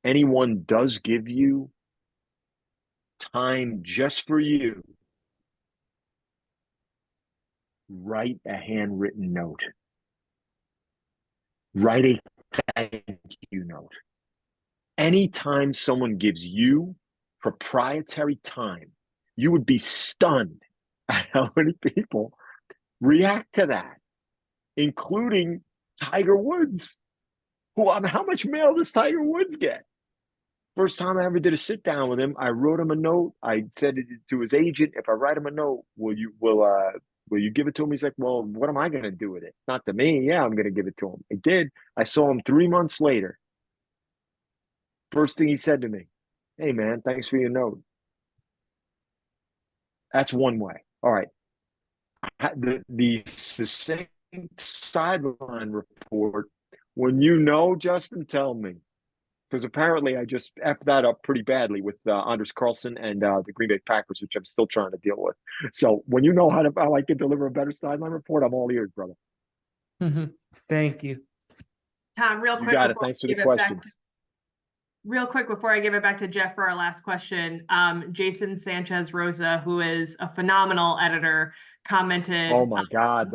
anyone does give you time just for you, write a handwritten note. Write a thank you note. Anytime someone gives you proprietary time, you would be stunned at how many people react to that, including Tiger Woods. How much mail does Tiger Woods get? First time I ever did a sit down with him, I wrote him a note. I said it to his agent, "If I write him a note, will you give it to him?" He's like, "Well, what am I going to do with it? It's not to me." "Yeah, I'm going to give it to him." I did. I saw him 3 months later. First thing he said to me, "Hey man, thanks for your note." That's one way. All right. The succinct sideline report, when you know, Justin, tell me. Because apparently I just effed that up pretty badly with Anders Carlson and the Green Bay Packers, which I'm still trying to deal with. So when you know how I can deliver a better sideline report, I'm all ears, brother. Thank you. Tom, real quick. You got it. Thanks for the questions. Real quick before I give it back to Jeff for our last question, Jason Sanchez Rosa, who is a phenomenal editor, commented. Oh my God,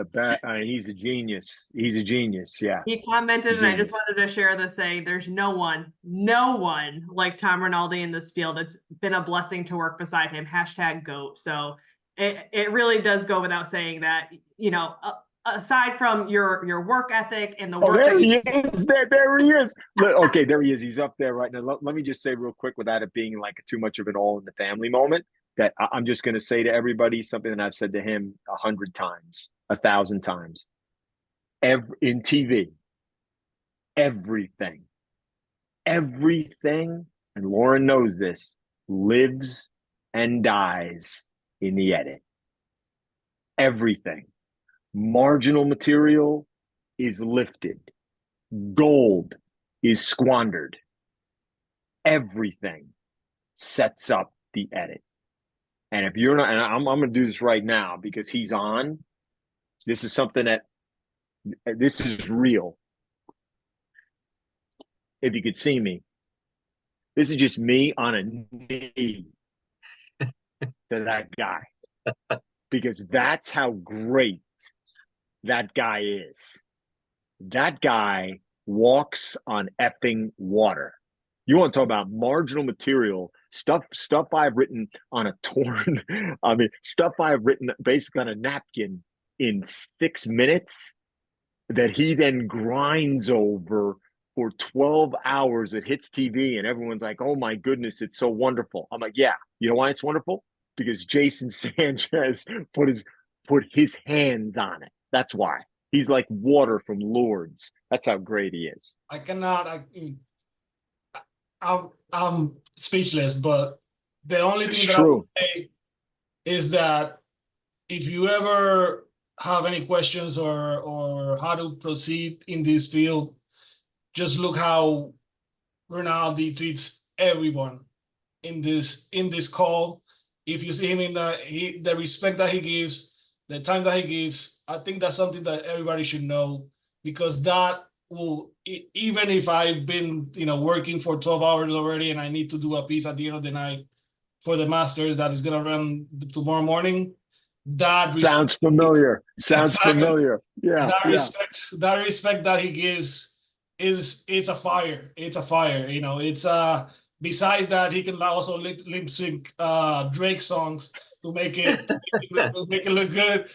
he's a genius. He's a genius. Yeah. He commented, and I just Genius. wanted to share this saying, there's no one like Tom Rinaldi in this field. It's been a blessing to work beside him. #GOAT. So it really does go without saying that, aside from your work ethic and the work There that he is. There he is. Okay, there he is. He's up there right now. Let me just say real quick, without it being like too much of an all in the family moment, that I'm just going to say to everybody something that I've said to him 100 times, 1,000 times. In TV, everything, and Lauren knows this, lives and dies in the edit. Everything. Marginal material is lifted. Gold is squandered. Everything sets up the edit. And if you're not, and I'm going to do this right now because he's on, this is something this is real. If you could see me, this is just me on a knee to that guy because that's how great that guy is. That guy walks on effing water. You want to talk about marginal material, stuff I've written on a torn, stuff I've written basically on a napkin in 6 minutes that he then grinds over for 12 hours. It hits TV and everyone's like, oh my goodness, it's so wonderful. I'm like, yeah, you know why it's wonderful? Because Jason Sanchez put his hands on it. That's why. He's like water from Lourdes. That's how great he is. I'm speechless, but the only thing that I True. would say is that if you ever have any questions or how to proceed in this field, just look how Rinaldi treats everyone in this call. If you see him in the respect that he gives, the time that he gives, I think that's something that everybody should know, because that will, even if I've been working for 12 hours already and I need to do a piece at the end of the night for the Masters that is going to run tomorrow morning, that sounds familiar. Familiar. Yeah. That respect that he gives it's a fire. It's a fire. It's besides that, he can also lip sync Drake songs to make it look good.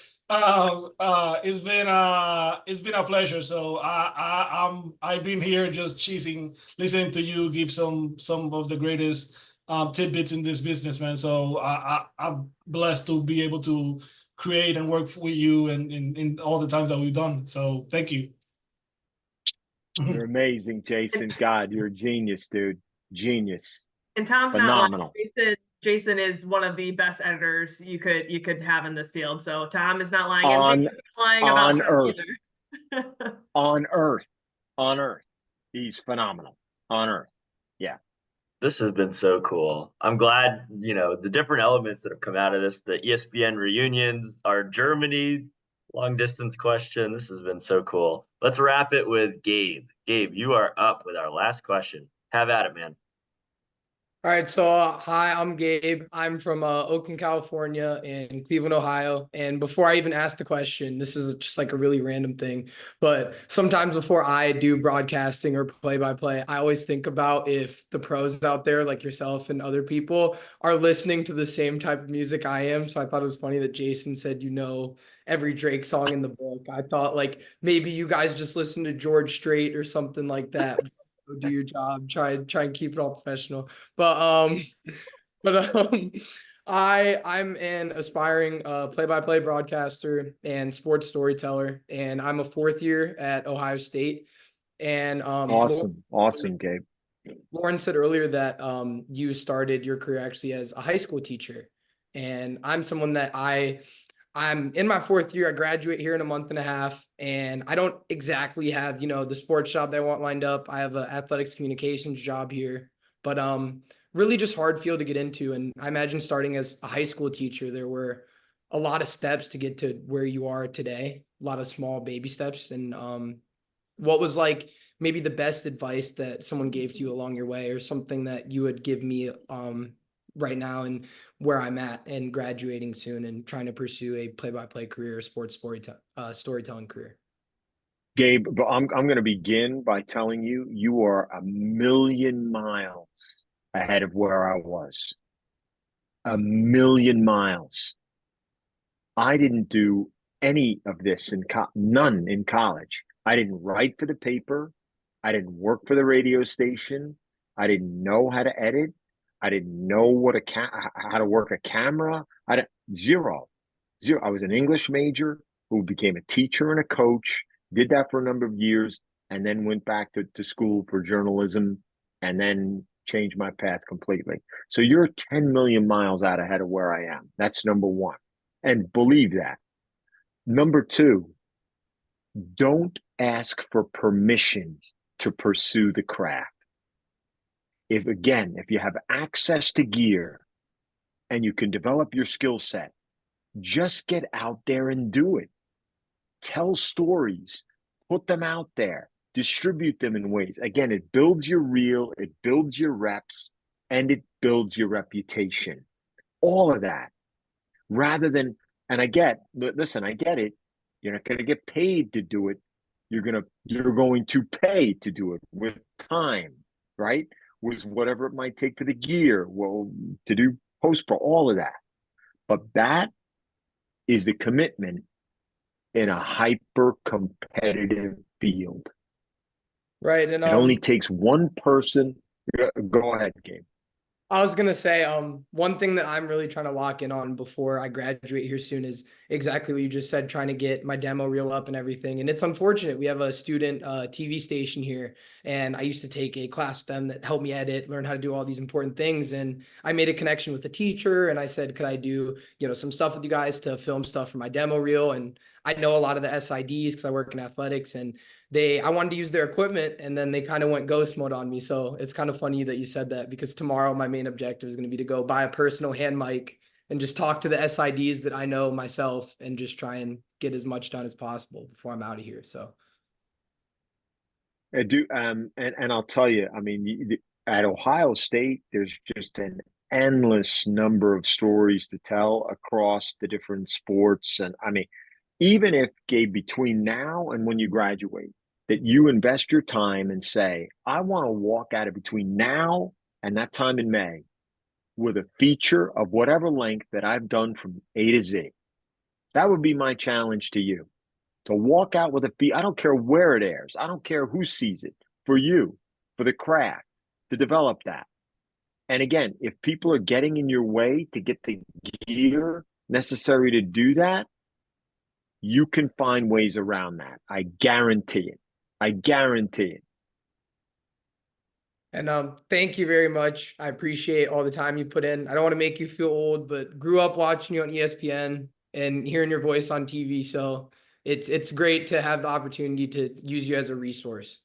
It's been a pleasure. So I've been here just cheesing, listening to you give some of the greatest tidbits in this business, man. So I'm blessed to be able to create and work with you and in all the times that we've done. So thank you. You're amazing, Jason. God, you're a genius, dude. Genius. And Tom's phenomenal. Not lying. Jason is one of the best editors you could have in this field. So Tom is not lying. And Jason's lying about Earth. Either. On Earth. He's phenomenal. On Earth. Yeah. This has been so cool. I'm glad, the different elements that have come out of this, the ESPN reunions, our Germany long distance question. This has been so cool. Let's wrap it with Gabe. Gabe, you are up with our last question. Have at it, man. All right, so hi, I'm Gabe. I'm from Oakland, California, and Cleveland, Ohio. And before I even ask the question, this is just like a really random thing, but sometimes before I do broadcasting or play-by-play, I always think about if the pros out there, like yourself and other people, are listening to the same type of music I am. So I thought it was funny that Jason said, every Drake song in the book. I thought like maybe you guys just listen to George Strait or something like that. Do your job, try and keep it all professional. But I'm an aspiring play-by-play broadcaster and sports storyteller, and I'm a 4th year at Ohio State. And awesome, Gabe. Lauren said earlier that you started your career actually as a high school teacher, and I'm someone that I'm in my 4th year. I graduate here in a month and a half, and I don't exactly have, the sports job that I want lined up. I have an athletics communications job here, but really just hard field to get into. And I imagine starting as a high school teacher, there were a lot of steps to get to where you are today, a lot of small baby steps. And what was like maybe the best advice that someone gave to you along your way, or something that you would give me right now and where I'm at and graduating soon and trying to pursue a play-by-play career, storytelling career. Gabe, but I'm going to begin by telling you, you are a million miles ahead of where I was. A million miles. I didn't do any of this none in college. I didn't write for the paper. I didn't work for the radio station. I didn't know how to edit. I didn't know how to work a camera. Zero. I was an English major who became a teacher and a coach, did that for a number of years, and then went back to school for journalism and then changed my path completely. So you're 10 million miles out ahead of where I am. That's number one. And believe that. Number two, don't ask for permission to pursue the craft. If you have access to gear and you can develop your skill set, just get out there and do it. Tell stories, put them out there, distribute them in ways. Again, it builds your reel, it builds your reps, and it builds your reputation. All of that. Rather than, I get it. You're not going to get paid to do it. You're going to pay to do it with time, right? With whatever it might take for the gear, to do post-pro, all of that. But that is the commitment in a hyper-competitive field. Right. And it only takes one person. Go ahead, Gabe. I was going to say, one thing that I'm really trying to lock in on before I graduate here soon is exactly what you just said, trying to get my demo reel up and everything. And it's unfortunate. We have a student TV station here, and I used to take a class with them that helped me edit, learn how to do all these important things. And I made a connection with the teacher, and I said, could I do, some stuff with you guys to film stuff for my demo reel? And I know a lot of the SIDs because I work in athletics, and I wanted to use their equipment, and then they kind of went ghost mode on me. So it's kind of funny that you said that, because tomorrow my main objective is going to be to go buy a personal hand mic and just talk to the SIDs that I know myself and just try and get as much done as possible before I'm out of here. So I do. And I'll tell you, I mean, at Ohio State, there's just an endless number of stories to tell across the different sports. And I mean, even if, Gabe, between now and when you graduate, that you invest your time and say, I want to walk out of between now and that time in May with a feature of whatever length that I've done from A to Z. That would be my challenge to you. To walk out with a feature. I don't care where it airs. I don't care who sees it. For you, for the craft, to develop that. And again, if people are getting in your way to get the gear necessary to do that, you can find ways around that. I guarantee it. I guarantee it. And thank you very much. I appreciate all the time you put in. I don't want to make you feel old, but grew up watching you on ESPN and hearing your voice on TV. So it's great to have the opportunity to use you as a resource.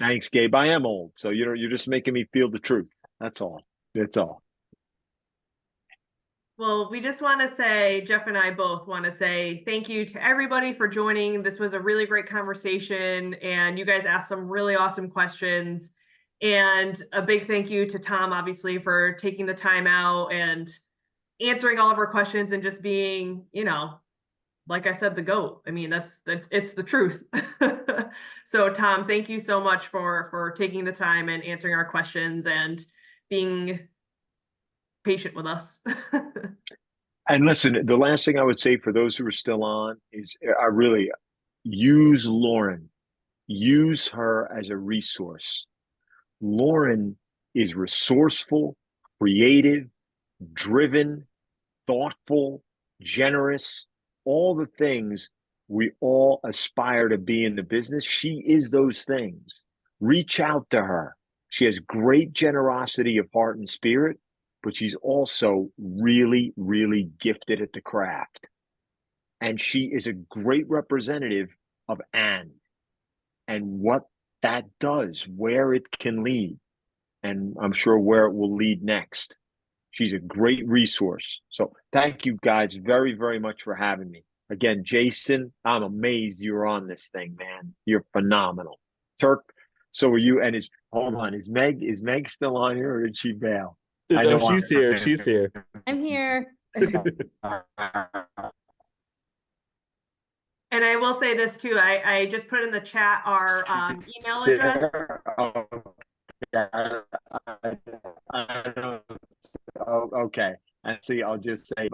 Thanks, Gabe. I am old, so you're just making me feel the truth. That's all. That's all. Well, we just want to say, Jeff and I both want to say thank you to everybody for joining. This was a really great conversation, and you guys asked some really awesome questions. And a big thank you to Tom, obviously, for taking the time out and answering all of our questions and just being, like I said, the GOAT. I mean, it's the truth. So Tom, thank you so much for taking the time and answering our questions and being patient with us. And listen, the last thing I would say for those who are still on is I really use Lauren. Use her as a resource. Lauren is resourceful, creative, driven, thoughtful, generous, all the things we all aspire to be in the business. She is those things. Reach out to her. She has great generosity of heart and spirit, but she's also really, really gifted at the craft. And she is a great representative of and what that does, where it can lead, and I'm sure where it will lead next. She's a great resource. So thank you guys very, very much for having me. Again, Jason, I'm amazed you're on this thing, man. You're phenomenal. Turk, so are you. And hold on, is Meg still on here, or did she bail? I know she's here. She's here. I'm here. And I will say this too, I just put in the chat our email address. Okay. And see, I'll just say,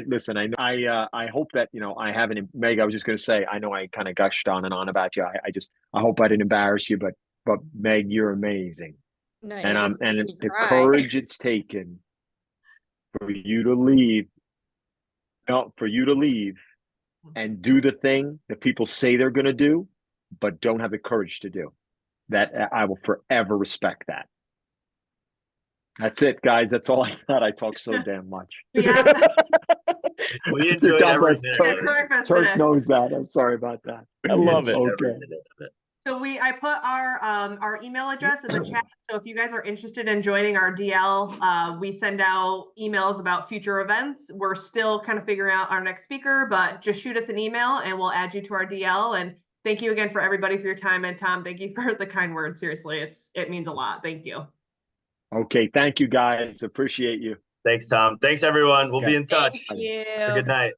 listen, I hope that, I haven't, Meg, I was just going to say, I know I kind of gushed on and on about you. I hope I didn't embarrass you, but Meg, you're amazing. No, And you're just and making me the cry. courage it's taken for you to leave, and do the thing that people say they're going to do, but don't have the courage to do. That I will forever respect that. That's it, guys. That's all I got. I talk so damn much. Yeah. We enjoyed God every bless minute. Breakfast Turk today. knows that. I'm sorry about that. I love it. Okay. So I put our email address in the chat. So if you guys are interested in joining our DL, we send out emails about future events. We're still kind of figuring out our next speaker, but just shoot us an email and we'll add you to our DL. And thank you again for everybody for your time. And Tom, thank you for the kind words. Seriously, it means a lot. Thank you. Okay. Thank you, guys. Appreciate you. Thanks, Tom. Thanks, everyone. We'll be Okay. in touch. Thank you. Have a good night.